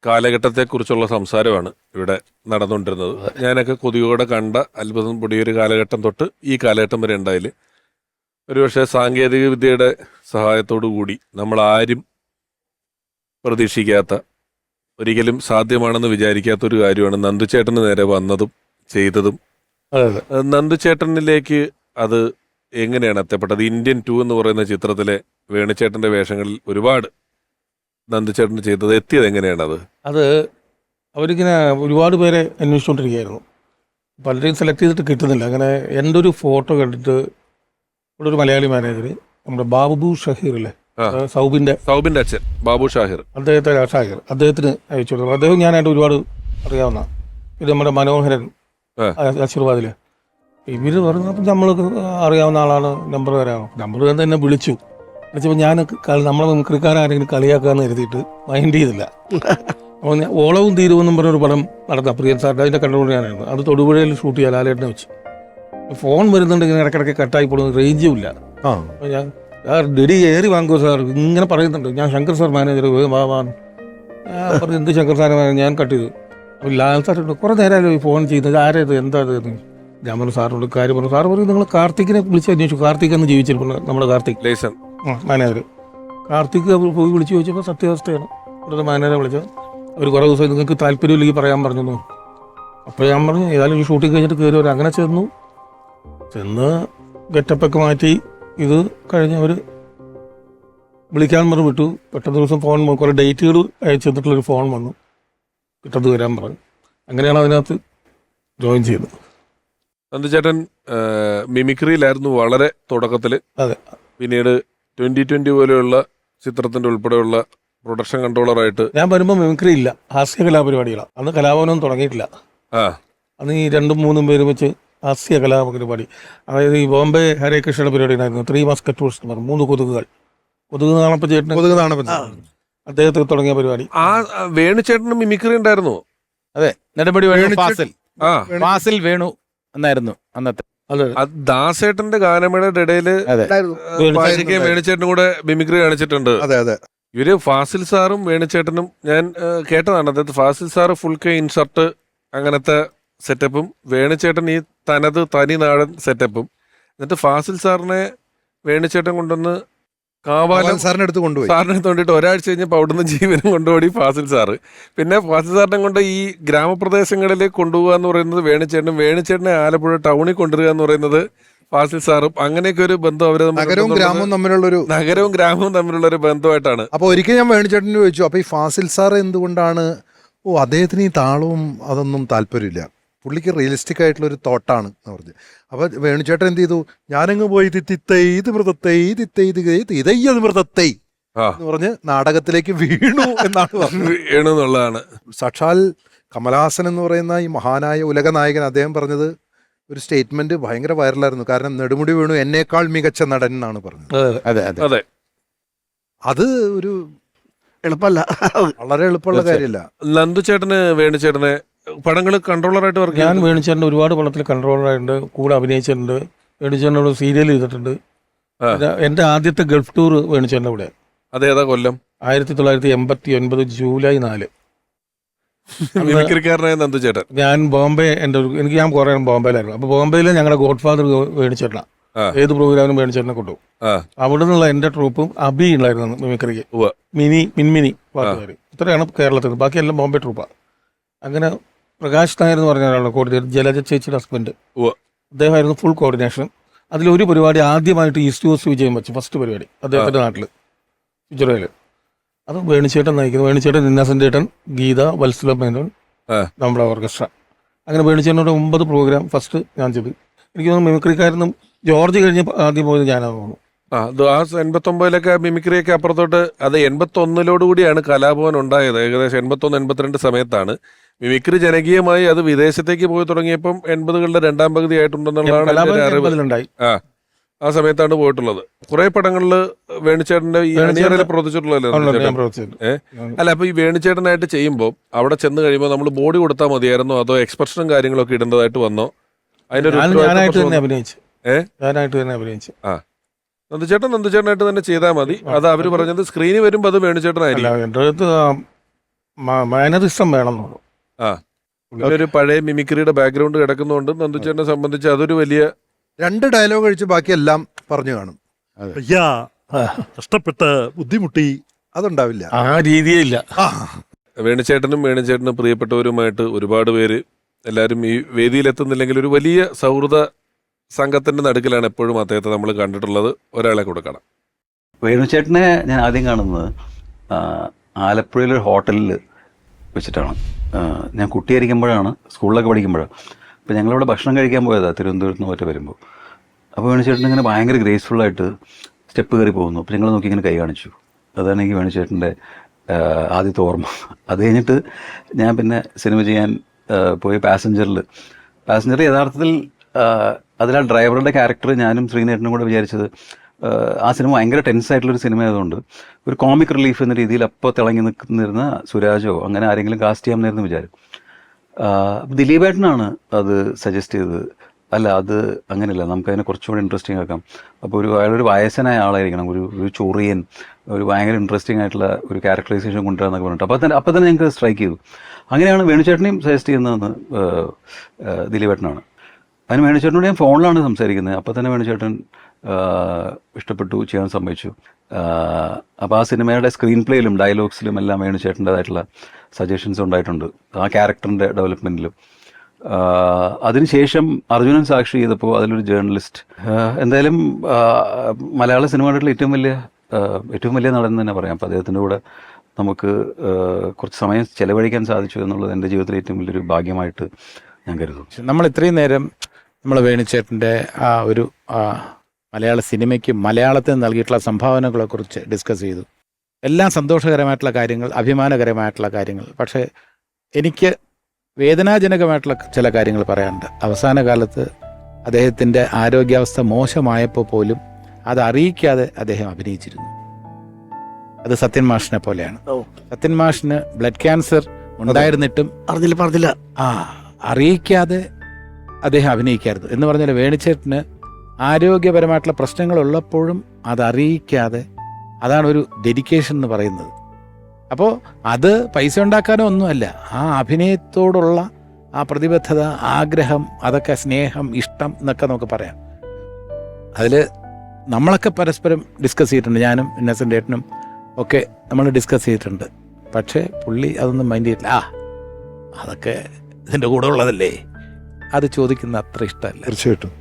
കാലഘട്ടത്തെക്കുറിച്ചുള്ള സംസാരമാണ് ഇവിടെ നടന്നുകൊണ്ടിരുന്നത്. ഞാനൊക്കെ കൊതിയോടെ കണ്ട അത്ഭുതം പൊടിയൊരു കാലഘട്ടം തൊട്ട് ഈ കാലഘട്ടം വരെ ഉണ്ടായില് ഒരുപക്ഷെ സാങ്കേതിക വിദ്യയുടെ സഹായത്തോടു കൂടി നമ്മൾ ആരും പ്രതീക്ഷിക്കാത്ത, ഒരിക്കലും സാധ്യമാണെന്ന് വിചാരിക്കാത്ത ഒരു കാര്യമാണ് നന്ദുചേട്ടന് നേരെ വന്നതും ചെയ്തതും. നന്ദുചേട്ടനിലേക്ക് അത് എങ്ങനെയാണ് എത്തപ്പെട്ടത്? ഇന്ത്യൻ 2 എന്ന് പറയുന്ന ചിത്രത്തിലെ വേണുചേട്ടന്റെ വേഷങ്ങളിൽ ഒരുപാട് നന്ദുചേട്ടൻ ചെയ്തത് എത്തിയത് എങ്ങനെയാണ്? അത് അവരിങ്ങനെ ഒരുപാട് പേരെ അന്വേഷിച്ചുകൊണ്ടിരിക്കുകയായിരുന്നു. പലരെയും സെലക്ട് ചെയ്തിട്ട് കിട്ടുന്നില്ല. അങ്ങനെ എൻ്റെ ഒരു ഫോട്ടോ കണ്ടിട്ട് ഇവിടെ ഒരു മലയാളി മാനേജർ, നമ്മുടെ ബാബു ഷഹീറില്ലേ, സൗബിൻ്റെ അച്ഛൻ ബാബു ഷാഹിർ, അദ്ദേഹത്തിന് അയച്ചു കൊടുത്തു. അദ്ദേഹം ഞാനായിട്ട് ഒരുപാട് അറിയാവുന്ന. ഇത് നമ്മുടെ മനോഹരൻ ആശീർവാദില് ഇവർ പറഞ്ഞു. അപ്പം നമ്മൾ അറിയാവുന്ന ആളാണ്, നമ്പർ തരാമോ? നമ്പർ തന്നെ വിളിച്ചപ്പോൾ ഞാൻ നമ്മളെ മിമിക്രിക്കാരെങ്കിലും കളിയാക്കാന്ന് കരുതിയിട്ട് മൈൻഡ് ചെയ്തില്ല. അപ്പോൾ ഞാൻ ഓളവും തീരുവെന്നും പറഞ്ഞൊരു പടം നടത്താം പ്രിയൻ സാറിൻ്റെ, അതിൻ്റെ കണ്ടുകൊണ്ട് ഞാനായിരുന്നു. അത് തൊടുപുഴയിൽ ഷൂട്ട് ചെയ്യാൻ ലാലേട്ടനെ വെച്ച്. ഫോൺ വരുന്നുണ്ട്, ഇങ്ങനെ ഇടയ്ക്കിടയ്ക്ക് കട്ടായി പോകുന്നത്, റേഞ്ചും ഇല്ല. അപ്പോൾ ഞാൻ ഡെഡി ഏറി വാങ്ങുമോ സാർ ഇങ്ങനെ പറയുന്നുണ്ട്. ഞാൻ ശങ്കർ സാർ മാനേജർ വാന്ന് ഞാൻ പറഞ്ഞു. എന്ത് ശങ്കർ സാർ ഞാൻ കട്ട് ചെയ്തു. അപ്പോൾ ലാൽ സാറുണ്ട്, കുറേ നേരമല്ലോ ഈ ഫോൺ ചെയ്യുന്നത്, ആരേത് എന്താ അത്? ഞാൻ പറഞ്ഞു സാറിനോട് കാര്യം പറഞ്ഞു. സാറ് പറയും നിങ്ങൾ കാർത്തിക്കിനെ വിളിച്ച് അന്വേഷിച്ചു. കാർത്തിക് എന്ന് ജീവിച്ചിരിക്കുന്നു, നമ്മുടെ കാർത്തിക് മാനേജർ. കാർത്തിക് പോയി വിളിച്ച് ചോദിച്ചപ്പോൾ സത്യാവസ്ഥയാണ്. ഇവിടുത്തെ മാനേജറെ വിളിച്ചത് അവർ കുറേ ദിവസം നിങ്ങൾക്ക് താല്പര്യമില്ലെങ്കിൽ പറയാൻ പറഞ്ഞു. അപ്പോൾ ഞാൻ പറഞ്ഞു ഏതായാലും ഈ ഷൂട്ടിങ് കഴിഞ്ഞിട്ട് കയറി വരും. അങ്ങനെ ചെന്ന് ഗെറ്റപ്പൊക്കെ മാറ്റി ഇത് കഴിഞ്ഞ് അവർ വിളിക്കാൻ പറഞ്ഞു വിട്ടു. പെട്ടെന്ന് ദിവസം ഫോൺ കുറേ ഡേറ്റുകൾ അയച്ചു തന്നിട്ടുള്ളൊരു ഫോൺ വന്നു, പെട്ടെന്ന് വരാൻ പറഞ്ഞു. അങ്ങനെയാണ് അതിനകത്ത് ജോയിൻ ചെയ്തത്. നന്ദുചേട്ടൻ മിമിക്രിയിലായിരുന്നു വളരെ തുടക്കത്തിൽ. അതെ. പിന്നീട് 2020 പോലെയുള്ള ചിത്രത്തിന്റെ ഉൾപ്പെടെയുള്ള പ്രൊഡക്ഷൻ കൺട്രോളറായിട്ട് ഞാൻ വരുമ്പോൾ മിമിക്രി ഇല്ല, ഹാസ്യ കലാപരിപാടികളാണ്. അന്ന് കലാഭവനൊന്നും തുടങ്ങിയിട്ടില്ല. അന്ന് ഈ 2-3 പേര് വെച്ച് ഹാസ്യ കലാപരിപാടി. അതായത് ഈ ബോംബെ ഹരേ കൃഷ്ണയുടെ പരിപാടി ഉണ്ടായിരുന്നു. 3 മസ്കറ്റൂർസ് എന്ന് പറഞ്ഞു, 3 കൊതുകുകൾ. കൊതുക് നാണപ്പ ചേട്ടൻ അദ്ദേഹത്തെ തുടങ്ങിയ പരിപാടി. ആ വേണുചേട്ടന് മിമിക്രി ഉണ്ടായിരുന്നു. അതെ, നെടുമുടി വേണു ഫാസിൽ വേണു എന്നായിരുന്നു അന്നത്തെ. അതെ ദാസേട്ടന്റെ ഗാനമേളയുടെ ഇടയില് പാച്ചിക്കയും വേണിച്ചേട്ടനും കൂടെ മിമിക്രി കാണിച്ചിട്ടുണ്ട്. അതെ അതെ. ഇവര് ഫാസിൽ സാറും വേണിച്ചേട്ടനും ഞാൻ കേട്ടതാണ്. അതായത് ഫാസിൽ സാറ് ഫുൾ കൈ ഇൻഷർട്ട് അങ്ങനത്തെ സെറ്റപ്പും വേണിച്ചേട്ടൻ ഈ തനി നാടൻ സെറ്റപ്പും. എന്നിട്ട് ഫാസിൽ സാറിനെ വേണിച്ചേട്ടൻ കൊണ്ടുവന്ന് കാവാലം സാറിന്റെ അടുത്ത് കൊണ്ടുപോയി. സാറിനെ കൊണ്ടിട്ട് ഒരാഴ്ച കഴിഞ്ഞപ്പോൾ അവിടുന്ന് ജീവനും കൊണ്ടുപോയി ഫാസിൽ സാറ്. പിന്നെ ഫാസിൽ സാറിനെ കൊണ്ട് ഈ ഗ്രാമപ്രദേശങ്ങളിലേക്ക് കൊണ്ടുപോകുക എന്ന് പറയുന്നത് വേണിച്ചേട്ടനും, വേണിച്ചേട്ടനെ ആലപ്പുഴ ടൗണിൽ കൊണ്ടുവരിക എന്ന് പറയുന്നത് ഫാസിൽ സാറും. അങ്ങനെയൊക്കെ ഒരു ബന്ധം അവര് നഗരവും ഗ്രാമവും തമ്മിലുള്ള ഒരു ബന്ധമായിട്ടാണ്. അപ്പൊ ഒരിക്കൽ ഞാൻ വേണിച്ചേട്ടന് ചോദിച്ചു, അപ്പൊ ഈ ഫാസിൽ സാർ എന്തുകൊണ്ടാണ് അദ്ദേഹത്തിന് ഈ താളവും അതൊന്നും താല്പര്യമില്ല, പുള്ളിക്ക് റിയലിസ്റ്റിക് ആയിട്ടുള്ള ഒരു തോട്ടാണ് എന്ന് പറഞ്ഞു. അപ്പൊ വേണുചേട്ടൻ എന്ത് ചെയ്തു, ഞാനങ്ങ് പോയി ഇത് മൃതത്തെ ഇതയ്യത് മൃതത്തെ എന്ന് പറഞ്ഞ് നാടകത്തിലേക്ക് വീണു എന്നാണ് വീണുന്നുള്ളതാണ്. സാക്ഷാൽ കമലഹാസൻ എന്ന് പറയുന്ന ഈ മഹാനായ ഉലക നായകൻ അദ്ദേഹം പറഞ്ഞത് ഒരു സ്റ്റേറ്റ്മെന്റ് ഭയങ്കര വൈറലായിരുന്നു. കാരണം നെടുമുടി വേണു എന്നേക്കാൾ മികച്ച നടൻ എന്നാണ് പറഞ്ഞത്. അതെ, അത് ഒരു എളുപ്പമല്ല, വളരെ എളുപ്പമുള്ള കാര്യമല്ല. നന്ദുചേട്ടന് വേണുചേട്ടനെ പടങ്ങൾ കൺട്രോളറായിട്ട് വർക്ക് ഞാൻ വേണിച്ചേട്ടൻ്റെ ഒരുപാട് പടത്തിൽ കൺട്രോളറായിട്ടുണ്ട്, കൂടെ അഭിനയിച്ചിട്ടുണ്ട്. വേണിച്ചേട്ടനോട് സീരിയൽ ചെയ്തിട്ടുണ്ട്. എൻ്റെ ആദ്യത്തെ ഗൾഫ് ടൂർ വേണിച്ചേട്ടൻ്റെ കൂടെ. അതേതാ കൊല്ലം? 1989 ജൂലൈ 4. മിമിക്രിക്കാരനായ നന്ദുചേട്ടൻ. ഞാൻ ബോംബെ ഞാൻ കുറേ ബോംബെയിലായിരുന്നു. അപ്പോൾ ബോംബെയിൽ ഞങ്ങളുടെ ഗോഡ് ഫാദർ വേണിച്ചേട്ടനാണ്. ഏത് പ്രോഗ്രാമിനും വേണിച്ചേട്ടനെ കൊണ്ടുപോകും. അവിടെ നിന്നുള്ള എൻ്റെ ട്രൂപ്പും അബി ഉണ്ടായിരുന്നു മിമിക്രിക്ക്, മിൻമിനി പാട്ടുകാർ. ഇത്രയാണ് കേരളത്തിൽ നിന്ന്, ബാക്കിയെല്ലാം ബോംബെ ട്രൂപ്പാണ്. അങ്ങനെ പ്രകാശ് നായർ എന്ന് പറഞ്ഞ ഒരാളാണ് കോർഡിനേറ്റർ, ജലജ ചേച്ചിയുടെ ഹസ്ബൻഡ്. അദ്ദേഹമായിരുന്നു ഫുൾ കോർഡിനേഷൻ. അതിലൊരു പരിപാടി ആദ്യമായിട്ട് ഈസ്റ്റ് കോസ്റ്റ് വിജയം വെച്ചു, ഫസ്റ്റ് പരിപാടി അദ്ദേഹത്തിൻ്റെ നാട്ടിൽ ഗുജറാത്തിൽ. അത് വേണിച്ചേട്ടൻ നയിക്കുന്നു. വേണിച്ചേട്ടൻ, ഇന്നസെന്റ് ചേട്ടൻ, ഗീത, വത്സല മേനോൻ, നമ്മുടെ ഓർക്കസ്ട്ര. അങ്ങനെ വേണിച്ചേട്ടനോട് 9 പ്രോഗ്രാം ഫസ്റ്റ് ഞാൻ ചെയ്തു. എനിക്ക് തോന്നുന്നു മിമിക്രിക്കാരനും ജോർജ് കഴിഞ്ഞ് ആദ്യം പോയത് ഞാനാണെന്ന് തോന്നുന്നു. 89 മിമിക്രിയൊക്കെ അപ്പുറത്തോട്ട്. അത് 81 കൂടിയാണ് കലാഭവൻ ഉണ്ടായത്. ഏകദേശം 81-82 സമയത്താണ് മിമിക്രി ജനകീയമായി അത് വിദേശത്തേക്ക് പോയി തുടങ്ങിയപ്പം 80കളുടെ രണ്ടാം പകുതി ആയിട്ടുണ്ടെന്നുള്ളതാണ്. ആ സമയത്താണ് പോയിട്ടുള്ളത്. കുറെ പടങ്ങളില് വേണിച്ചേട്ടന്റെ ഈ അണിയറയിൽ പ്രവർത്തിച്ചിട്ടുള്ളല്ലോ. അല്ല, അപ്പൊ ഈ വേണിച്ചേട്ടനായിട്ട് ചെയ്യുമ്പോൾ അവിടെ ചെന്ന് കഴിയുമ്പോൾ നമ്മൾ ബോഡി കൊടുത്താൽ മതിയായിരുന്നോ, അതോ എക്സ്പ്രഷനും കാര്യങ്ങളൊക്കെ ഇടേണ്ടതായിട്ട് വന്നോ? അതിന്റെ ഞാനായിട്ട് തന്നെ അഭിനയിച്ചു. നന്ദുചേട്ടനായിട്ട് തന്നെ ചെയ്താൽ മതി. അത് അവര് പറഞ്ഞത് സ്ക്രീനിൽ വരുമ്പോ അത് വേണിച്ചേട്ടനായിരിക്കും. മാനറിസം വേണം. ഒരു പഴയ മിമിക്രിയുടെ ബാക്ക്ഗ്രൗണ്ട് കിടക്കുന്നതുകൊണ്ട് നന്ദുചേട്ടനെ സംബന്ധിച്ച് അതൊരു വലിയ 2 ഡയലോഗ് കഴിച്ച് ബാക്കിയെല്ലാം പറഞ്ഞു കാണും. അയ്യാ കഷ്ടപ്പെട്ട് ബുദ്ധിമുട്ടി അതുണ്ടാവില്ല, ആ രീതിയില്ല. വേണിച്ചേട്ടനും പ്രിയപ്പെട്ടവരുമായിട്ട് ഒരുപാട് പേര് എല്ലാവരും ഈ വേദിയിലെത്തുന്നില്ലെങ്കിൽ ഒരു വലിയ സൗഹൃദ സംഘത്തിന്റെ നടുക്കിലാണ് എപ്പോഴും അദ്ദേഹത്തെ നമ്മൾ കണ്ടിട്ടുള്ളത്. ഒരാളെ കൊടുക്കണം. വേണുചേട്ടനെ ഞാൻ ആദ്യം കാണുന്നത് ആലപ്പുഴയിലൊരു ഹോട്ടലിൽ വെച്ചിട്ടാണ്. ഞാൻ കുട്ടിയായിരിക്കുമ്പോഴാണ്, സ്കൂളിലൊക്കെ പഠിക്കുമ്പോഴാണ്. അപ്പോൾ ഞങ്ങളിവിടെ ഭക്ഷണം കഴിക്കാൻ പോയതാണ് തിരുവനന്തപുരത്ത് നിന്ന് ഒറ്റ വരുമ്പോൾ. അപ്പോൾ വേണുചേട്ടൻ ഇങ്ങനെ ഭയങ്കര ഗ്രേസ്ഫുള്ളായിട്ട് സ്റ്റെപ്പ് കയറി പോകുന്നു. അപ്പോൾ ഞങ്ങൾ നോക്കി ഇങ്ങനെ കൈ കാണിച്ചു. അതാണ് എനിക്ക് വേണുചേട്ടൻ്റെ ആദ്യത്തെ ഓർമ്മ. അത് കഴിഞ്ഞിട്ട് ഞാൻ പിന്നെ സിനിമ ചെയ്യാൻ പോയി പാസഞ്ചർ യഥാർത്ഥത്തിൽ അതിൽ ആ ഡ്രൈവറുടെ ക്യാരക്ടർ ഞാനും ശ്രീനേട്ടനും കൂടെ വിചാരിച്ചത് ആ സിനിമ ഭയങ്കര ടെൻസ് ആയിട്ടുള്ളൊരു സിനിമ ആയതുകൊണ്ട് ഒരു കോമിക് റിലീഫ് എന്ന രീതിയിൽ അപ്പോൾ തിളങ്ങി നിൽക്കുന്നിരുന്ന സുരാജോ അങ്ങനെ ആരെങ്കിലും കാസ്റ്റ് ചെയ്യാമെന്നായിരുന്നു വിചാരം. ദിലീപേട്ടനാണ് അത് സജസ്റ്റ് ചെയ്തത്. അല്ല, അത് അങ്ങനെയല്ല, നമുക്കതിനെ കുറച്ചുകൂടി ഇൻട്രസ്റ്റിംഗ് ആക്കാം. അപ്പോൾ അയാളൊരു വയസ്സനായ ആളായിരിക്കണം, ഒരു ചൊറിയൻ, ഒരു ഭയങ്കര ഇൻട്രസ്റ്റിംഗ് ആയിട്ടുള്ള ഒരു ക്യാരക്ടറൈസേഷൻ കൊണ്ടുവരാന്നൊക്കെ പറഞ്ഞിട്ട് അപ്പോൾ തന്നെ ഞങ്ങൾക്ക് സ്ട്രൈക്ക് ചെയ്തു. അങ്ങനെയാണ് വേണുചേട്ടനെയും സജസ്റ്റ് ചെയ്യുന്നതെന്ന് ദിലീപേട്ടനാണ്. അതിന് വേണുചേട്ടനോട് ഞാൻ ഫോണിലാണ് സംസാരിക്കുന്നത്. അപ്പോൾ തന്നെ വേണുചേട്ടൻ ഇഷ്ടപ്പെട്ടു, ചെയ്യാൻ സമ്മതിച്ചു. അപ്പോൾ ആ സിനിമയുടെ സ്ക്രീൻ പ്ലേയിലും ഡയലോഗ്സിലും എല്ലാം വേണുചേട്ടൻ്റെതായിട്ടുള്ള സജഷൻസ് ഉണ്ടായിട്ടുണ്ട്, ആ ക്യാരക്ടറിൻ്റെ ഡെവലപ്മെൻറ്റിലും. അതിനുശേഷം അർജുനൻ സാക്ഷി ചെയ്തപ്പോൾ അതിലൊരു ജേർണലിസ്റ്റ്, എന്തായാലും മലയാള സിനിമയുടെ ഏറ്റവും വലിയ നടൻ തന്നെ പറയാം. അപ്പോൾ അദ്ദേഹത്തിൻ്റെ കൂടെ നമുക്ക് കുറച്ച് സമയം ചെലവഴിക്കാൻ സാധിച്ചു എന്നുള്ളത് എൻ്റെ ജീവിതത്തിലെ ഏറ്റവും വലിയൊരു ഭാഗ്യമായിട്ട് ഞാൻ കരുതുന്നു. നമ്മൾ ഇത്രയും നേരം നമ്മൾ വേണുചേട്ടൻ്റെ ആ ഒരു മലയാള സിനിമയ്ക്ക് മലയാളത്തിന് നൽകിയിട്ടുള്ള സംഭാവനകളെക്കുറിച്ച് ഡിസ്കസ് ചെയ്തു. എല്ലാം സന്തോഷകരമായിട്ടുള്ള കാര്യങ്ങൾ, അഭിമാനകരമായിട്ടുള്ള കാര്യങ്ങൾ. പക്ഷേ എനിക്ക് വേദനാജനകമായിട്ടുള്ള ചില കാര്യങ്ങൾ പറയാനുണ്ട്. അവസാന കാലത്ത് അദ്ദേഹത്തിൻ്റെ ആരോഗ്യാവസ്ഥ മോശമായപ്പോൾ പോലും അത് അറിയിക്കാതെ അദ്ദേഹം അഭിനയിച്ചിരുന്നു. അത് സത്യൻ മാഷിനെ പോലെയാണ്. സത്യൻ മാഷിന് ബ്ലഡ് ക്യാൻസർ ഉണ്ടായിരുന്നിട്ടും പറഞ്ഞില്ല അറിയിക്കാതെ അദ്ദേഹം അഭിനയിക്കായിരുന്നു. എന്ന് പറഞ്ഞാൽ വേണിച്ചേട്ടന് ആരോഗ്യപരമായിട്ടുള്ള പ്രശ്നങ്ങളുള്ളപ്പോഴും അതറിയിക്കാതെ, അതാണ് ഒരു ഡെഡിക്കേഷൻ എന്ന് പറയുന്നത്. അപ്പോൾ അത് പൈസ ഉണ്ടാക്കാനോ ഒന്നുമല്ല, ആ അഭിനയത്തോടുള്ള ആ പ്രതിബദ്ധത, ആഗ്രഹം, അതൊക്കെ സ്നേഹം, ഇഷ്ടം എന്നൊക്കെ നമുക്ക് പറയാം. അതിൽ നമ്മളൊക്കെ പരസ്പരം ഡിസ്കസ് ചെയ്തിട്ടുണ്ട്. ഞാനും ഇന്നസെൻ്റ് ഏട്ടനും ഒക്കെ നമ്മൾ ഡിസ്കസ് ചെയ്തിട്ടുണ്ട്. പക്ഷേ പുള്ളി അതൊന്നും മൈൻഡ് ചെയ്തിട്ടില്ല. അതൊക്കെ ഇതിൻ്റെ കൂടെ ഉള്ളതല്ലേ, അത് ചോദിക്കുന്ന അത്ര ഇഷ്ടമല്ല. തീർച്ചയായിട്ടും.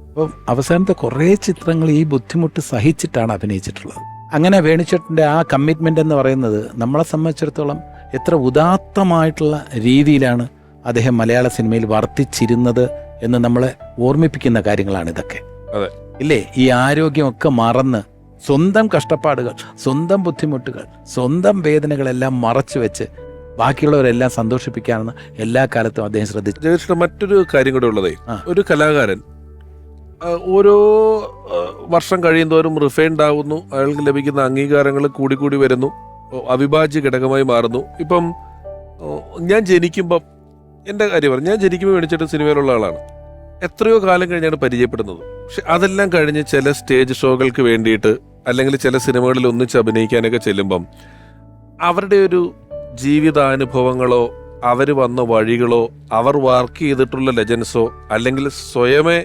അപ്പം അവസാനത്തെ കുറേ ചിത്രങ്ങൾ ഈ ബുദ്ധിമുട്ട് സഹിച്ചിട്ടാണ് അഭിനയിച്ചിട്ടുള്ളത്. അങ്ങനെ വേണിച്ചേട്ടൻ്റെ ആ കമ്മിറ്റ്മെൻ്റ് എന്ന് പറയുന്നത് നമ്മളെ സംബന്ധിച്ചിടത്തോളം എത്ര ഉദാത്തമായിട്ടുള്ള രീതിയിലാണ് അദ്ദേഹം മലയാള സിനിമയിൽ വർത്തിച്ചിരുന്നത് എന്ന് നമ്മളെ ഓർമ്മിപ്പിക്കുന്ന കാര്യങ്ങളാണ് ഇതൊക്കെ. അതെ, ഇല്ലേ? ഈ ആരോഗ്യമൊക്കെ മറന്ന് സ്വന്തം കഷ്ടപ്പാടുകൾ, സ്വന്തം ബുദ്ധിമുട്ടുകൾ, സ്വന്തം വേദനകളെല്ലാം മറച്ചു വെച്ച് ബാക്കിയുള്ളവരെല്ലാം സന്തോഷിപ്പിക്കാമെന്ന് എല്ലാ കാലത്തും അദ്ദേഹം ശ്രദ്ധിച്ചു. ജയകൃഷ്ണൻ, മറ്റൊരു കാര്യം കൂടെ ഉള്ളതേ, ഒരു കലാകാരൻ ഓരോ വർഷം കഴിയുന്തോറും റിഫൈൻഡ് ആവുന്നു, അയാൾക്ക് ലഭിക്കുന്ന അംഗീകാരങ്ങൾ കൂടി വരുന്നു, അവിഭാജ്യ ഘടകമായി മാറുന്നു. ഇപ്പം ഞാൻ ജനിക്കുമ്പം, എൻ്റെ കാര്യം പറഞ്ഞു, ഞാൻ ജനിക്കുമ്പോൾ വേണിച്ചേട്ടൻ സിനിമയിലുള്ള ആളാണ്. എത്രയോ കാലം കഴിഞ്ഞാണ് പരിചയപ്പെടുന്നത്. പക്ഷെ അതെല്ലാം കഴിഞ്ഞ് ചില സ്റ്റേജ് ഷോകൾക്ക് വേണ്ടിയിട്ട് അല്ലെങ്കിൽ ചില സിനിമകളിൽ ഒന്നിച്ച് അഭിനയിക്കാനൊക്കെ ചെല്ലുമ്പം അവരുടെ ഒരു ജീവിതാനുഭവങ്ങളോ അവർ വന്ന വഴികളോ അവർ വർക്ക് ചെയ്തിട്ടുള്ള ലെജൻസോ അല്ലെങ്കിൽ സ്വയമേ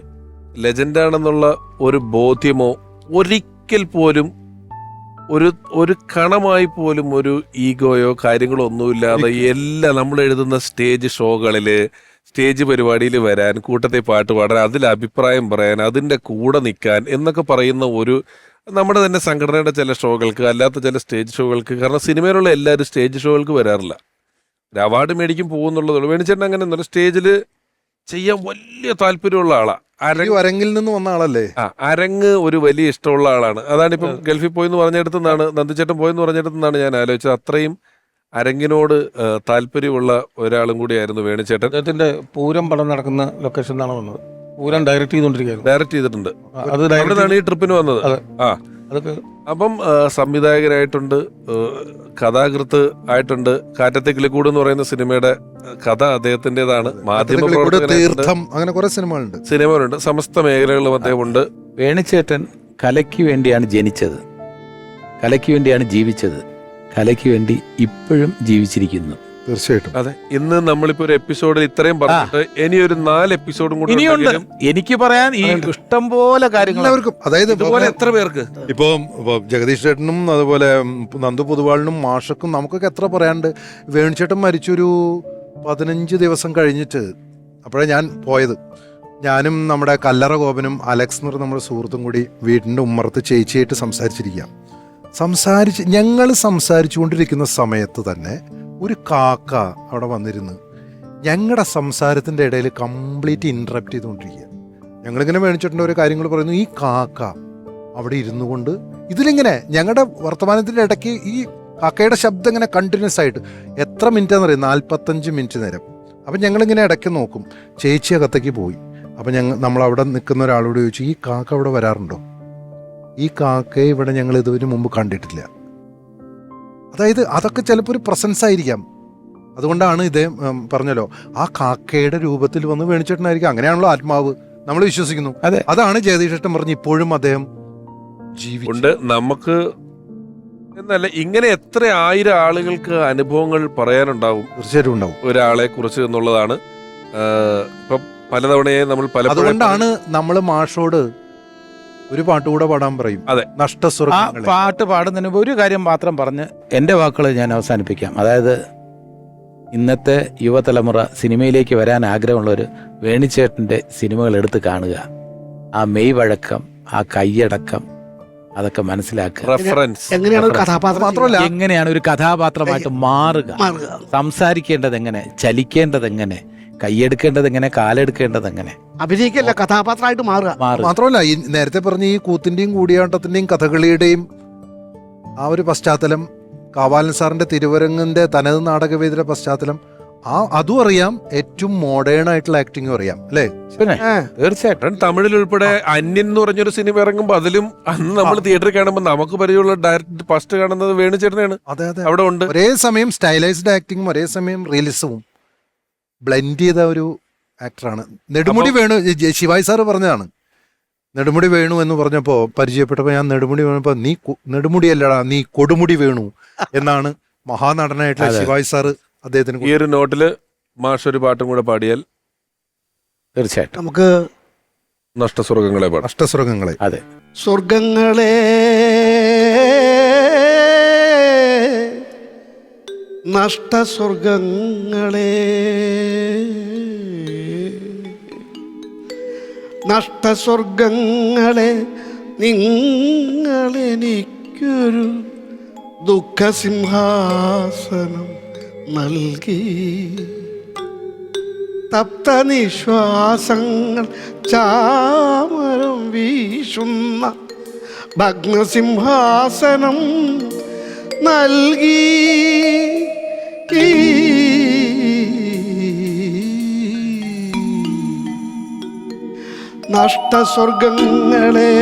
ലെജൻഡാണെന്നുള്ള ഒരു ബോധ്യമോ ഒരിക്കൽ പോലും ഒരു കണമായി പോലും ഒരു ഈഗോയോ കാര്യങ്ങളോ ഒന്നുമില്ലാതെ എല്ലാം നമ്മൾ എഴുതുന്ന സ്റ്റേജ് ഷോകളില്, സ്റ്റേജ് പരിപാടിയിൽ വരാൻ, കൂട്ടത്തെ പാട്ട് പാടാൻ, അതിൽ അഭിപ്രായം പറയാൻ, അതിൻ്റെ കൂടെ നിൽക്കാൻ എന്നൊക്കെ പറയുന്ന ഒരു നമ്മുടെ തന്നെ സംഘടനയുടെ ചില ഷോകൾക്ക്, അല്ലാത്ത ചില സ്റ്റേജ് ഷോകൾക്ക്, കാരണം സിനിമയിലുള്ള എല്ലാവരും സ്റ്റേജ് ഷോകൾക്ക് വരാറില്ല. ഒരു അവാർഡ് മേടിക്കും പോകുന്നുള്ളതുള്ളൂ. വേണിച്ചേട്ടൻ അങ്ങനെ ഒന്നുമില്ല, സ്റ്റേജിൽ ചെയ്യാൻ വലിയ താല്പര്യമുള്ള ആളാണ്. അരങ്ങിൽ നിന്ന് വന്ന ആളല്ലേ? അരങ്ങ് ഒരു വലിയ ഇഷ്ടമുള്ള ആളാണ്. അതാണ് ഇപ്പം ഗൾഫിൽ പോയെന്ന് പറഞ്ഞിടത്തുനിന്നാണ്, നന്ദിച്ചേട്ടൻ പോയെന്ന് പറഞ്ഞിടത്തുനിന്നാണ് ഞാൻ ആലോചിച്ചത്. അത്രയും അരങ്ങിനോട് താല്പര്യമുള്ള ഒരാളും കൂടിയായിരുന്നു വേണിച്ചേട്ടൻ. അദ്ദേഹത്തിന്റെ പൂരം പടം നടക്കുന്ന ലൊക്കേഷൻ എന്നാണ് വന്നത്. പൂരം ഡയറക്റ്റ് ചെയ്തുകൊണ്ടിരിക്കുകയായിരുന്നു. ഡയറക്റ്റ് ചെയ്തിട്ടുണ്ട്. അത് അവിടെയാണ് ഈ ട്രിപ്പിന് വന്നത്. അതൊക്കെ അപ്പം സംവിധായകനായിട്ടുണ്ട്, കഥാകൃത്ത് ആയിട്ടുണ്ട്. കാറ്റത്തെ കിളിക്കൂട് എന്ന് പറയുന്ന സിനിമയുടെ കഥ അദ്ദേഹത്തിൻ്റെതാണ്. തീർത്ഥം, അങ്ങനെ കുറെ സിനിമകളുണ്ട്. സമസ്ത മേഖലകളിലും അദ്ദേഹമുണ്ട്. വേണിച്ചേട്ടൻ കലയ്ക്ക് വേണ്ടിയാണ് ജനിച്ചത്, കലയ്ക്ക് വേണ്ടിയാണ് ജീവിച്ചത്, കലയ്ക്ക് വേണ്ടി ഇപ്പോഴും ജീവിച്ചിരിക്കുന്നു. തീർച്ചയായിട്ടും. അതെ, ഇന്ന് നമ്മളിപ്പോ ഒരു എപ്പിസോഡിൽ ഇത്രയും പറഞ്ഞിട്ട് ഇനി ഒരു 4 എപ്പിസോഡും കൂടി ഇനിയുണ്ട് എനിക്ക് പറയാൻ. ഈ ഇഷ്ടം പോലെ കാര്യങ്ങൾ എല്ലാവർക്കും, അതായത് ഇതുപോലെ എത്ര പേർക്ക് ഇപ്പൊ ജഗദീഷ് ചേട്ടനും അതുപോലെ നന്ദു പൊതുവാളിനും മാഷക്കും നമുക്കൊക്കെ എത്ര പറയാണ്ട്. വേണിച്ചേട്ടൻ മരിച്ചൊരു 15 ദിവസം കഴിഞ്ഞിട്ട് അപ്പോഴാണ് ഞാൻ പോയത്. ഞാനും നമ്മുടെ കല്ലറ ഗോപനും അലക്സ് എന്ന് പറഞ്ഞ നമ്മുടെ സുഹൃത്തും കൂടി വീടിൻ്റെ ഉമ്മറത്ത് ചേച്ചിയായിട്ട് ഞങ്ങൾ സംസാരിച്ചുകൊണ്ടിരിക്കുന്ന സമയത്ത് തന്നെ ഒരു കാക്ക അവിടെ വന്നിരുന്ന് ഞങ്ങളുടെ സംസാരത്തിൻ്റെ ഇടയിൽ കംപ്ലീറ്റ് ഇൻറ്ററപ്റ്റ് ചെയ്തുകൊണ്ടിരിക്കുക. ഞങ്ങളിങ്ങനെ വേണിച്ചിട്ടുണ്ട് ഓരോ കാര്യങ്ങൾ പറയുന്നു. ഈ കാക്ക അവിടെ ഇരുന്നു കൊണ്ട് ഇതിലിങ്ങനെ ഞങ്ങളുടെ വർത്തമാനത്തിൻ്റെ ഇടയ്ക്ക് ഈ കാക്കയുടെ ശബ്ദം ഇങ്ങനെ കണ്ടിന്യൂസ് ആയിട്ട് എത്ര മിനിറ്റാന്ന് അറിയാം, 45 മിനിറ്റ് നേരം. അപ്പം ഞങ്ങളിങ്ങനെ ഇടയ്ക്ക് നോക്കും. ചേച്ചി അകത്തേക്ക് പോയി. അപ്പം നമ്മളവിടെ നിൽക്കുന്ന ഒരാളോട് ചോദിച്ചു, ഈ കാക്ക അവിടെ വരാറുണ്ടോ? ഈ കാക്കയെ ഇവിടെ ഞങ്ങൾ ഇതുവരെ മുമ്പ് കണ്ടിട്ടില്ല. അതായത് അതൊക്കെ ചിലപ്പോൾ ഒരു പ്രസൻസ് ആയിരിക്കാം. അതുകൊണ്ടാണ് ഇദ്ദേഹം പറഞ്ഞല്ലോ, ആ കാക്കയുടെ രൂപത്തിൽ വന്ന് വേണിച്ചേട്ടനായിരിക്കും. അങ്ങനെയാണല്ലോ ആത്മാവ്, നമ്മൾ വിശ്വസിക്കുന്നു. അതാണ് ജഗദീഷേട്ടൻ പറഞ്ഞ് ഇപ്പോഴും അദ്ദേഹം ജീവിച്ചുണ്ട്. നമുക്ക് എന്നല്ല, ഇങ്ങനെ എത്ര 1000 ആളുകൾക്ക് അനുഭവങ്ങൾ പറയാനുണ്ടാവും. തീർച്ചയായിട്ടും ഉണ്ടാവും ഒരാളെ കുറിച്ച് എന്നുള്ളതാണ്. ഇപ്പം പലതവണയെ നമ്മൾ അതുകൊണ്ടാണ് നമ്മൾ മാഷോട് ഒരു പാട്ടുകൂടെ പാടാൻ പറയും. അതെ, നഷ്ടസ്വരങ്ങൾ. ആ പാട്ട് പാടുന്നതിന് മുമ്പ് ഒരു കാര്യം മാത്രം പറഞ്ഞ് എൻ്റെ വാക്കുകൾ ഞാൻ അവസാനിപ്പിക്കാം. അതായത് ഇന്നത്തെ യുവതലമുറ സിനിമയിലേക്ക് വരാൻ ആഗ്രഹമുള്ളവർ വേണിച്ചേട്ടൻ്റെ സിനിമകൾ എടുത്ത് കാണുക. ആ മെയ് വഴക്കം, ആ കൈയടക്കം, അതൊക്കെ മനസ്സിലാക്കുക. എങ്ങനെയാണ് ഒരു കഥാപാത്രമായിട്ട് മാറുക, സംസാരിക്കേണ്ടത് എങ്ങനെ, ചലിക്കേണ്ടത് എങ്ങനെ, കൈയെടുക്കേണ്ടത് എങ്ങനെ, കാലെടുക്കേണ്ടത് എങ്ങനെ, അഭിനയിക്കല്ല കഥാപാത്രമായിട്ട് മാറുക. മാത്രമല്ല ഈ നേരത്തെ പറഞ്ഞ ഈ കൂത്തിന്റെയും കൂടിയാട്ടത്തിന്റെയും കഥകളിയുടെയും ആ ഒരു പശ്ചാത്തലം, കാവാലൻ സാറിന്റെ തിരുവരങ്ങിന്റെ തനത് നാടകവേദിയുടെ പശ്ചാത്തലം, അതും അറിയാം. ഏറ്റവും മോഡേൺ ആയിട്ടുള്ള ആക്ടിങ്ങും അറിയാം, അല്ലേ? പിന്നെ തീർച്ചയായിട്ടും തമിഴിൽ ഉൾപ്പെടെ അന്യൻ എന്ന് പറഞ്ഞൊരു സിനിമ ഇറങ്ങുമ്പോൾ അതിലും അന്ന് നമ്മൾ തിയേറ്ററിൽ കാണുമ്പോൾ നമുക്ക് പരിചയമുള്ള ഡയറക്റ്റ് ഫസ്റ്റ് കാണുന്നത് വേണിച്ചേട്ടനെയാണ്. അവിടെ ഉണ്ട് ഒരേ സമയം സ്റ്റൈലൈസ്ഡ് ആക്ടിങ്ങും ഒരേ സമയം റിയലിസവും ബ്ലെൻഡ് ചെയ്ത ഒരു ആക്ടറാണ്. നെടുമുടി വേണു ശിവായി സാറ് പറഞ്ഞതാണ്. നെടുമുടി വേണു എന്ന് പറഞ്ഞപ്പോൾ പരിചയപ്പെട്ടപ്പോൾ ഞാൻ നെടുമുടി വേണപ്പോൾ നീ നെടുമുടിയല്ലടാ നീ കൊടുമുടി വേണു എന്നാണ് മഹാനടനായിട്ടുള്ള ശിവായി സാറ് അദ്ദേഹത്തിന്. ഈ ഒരു നോട്ടില് മാഷ് ഒരു പാട്ടും കൂടെ പാടിയാൽ തീർച്ചയായിട്ടും നമുക്ക് നഷ്ടസ്വർഗങ്ങളെ പാടാം. അഷ്ടസ്വർഗങ്ങളെ. അതെ. സ്വർഗങ്ങളെ നഷ്ടസ്വർഗങ്ങളെ നഷ്ടസ്വർഗങ്ങളെ നിങ്ങളെനിക്കൊരു ദുഃഖസിംഹാസനം നൽകി. തപ്ത നിശ്വാസങ്ങൾ ചാമരം വീശുന്ന ഭഗ്നസിംഹാസനം നൽകി. നഷ്ടസ്വർഗങ്ങളെ.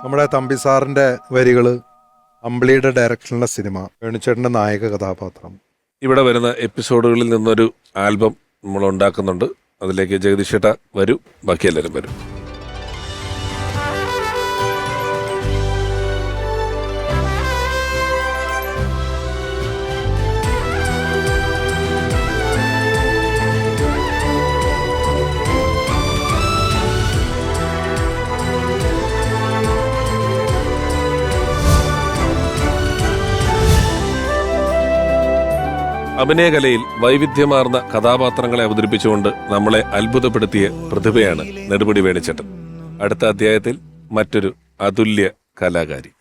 നമ്മുടെ തമ്പി സാറിന്റെ വരികള്, അമ്പിളിയുടെ ഡയറക്ഷനിലുള്ള സിനിമ, വേണുചേട്ടന്റെ നായക കഥാപാത്രം. ഇവിടെ വരുന്ന എപ്പിസോഡുകളിൽ നിന്നൊരു ആൽബം നമ്മൾ ഉണ്ടാക്കുന്നുണ്ട്. അതിലേക്ക് ജഗദീഷ് ചേട്ടാ വരൂ, ബാക്കി എല്ലാവരും വരും. അഭിനയകലയിൽ വൈവിധ്യമാർന്ന കഥാപാത്രങ്ങളെ അവതരിപ്പിച്ചുകൊണ്ട് നമ്മളെ അത്ഭുതപ്പെടുത്തിയ പ്രതിഭയാണ് നെടുമുടി വേണുചേട്ടൻ. അടുത്ത അധ്യായത്തിൽ മറ്റൊരു അതുല്യ കലാകാരി.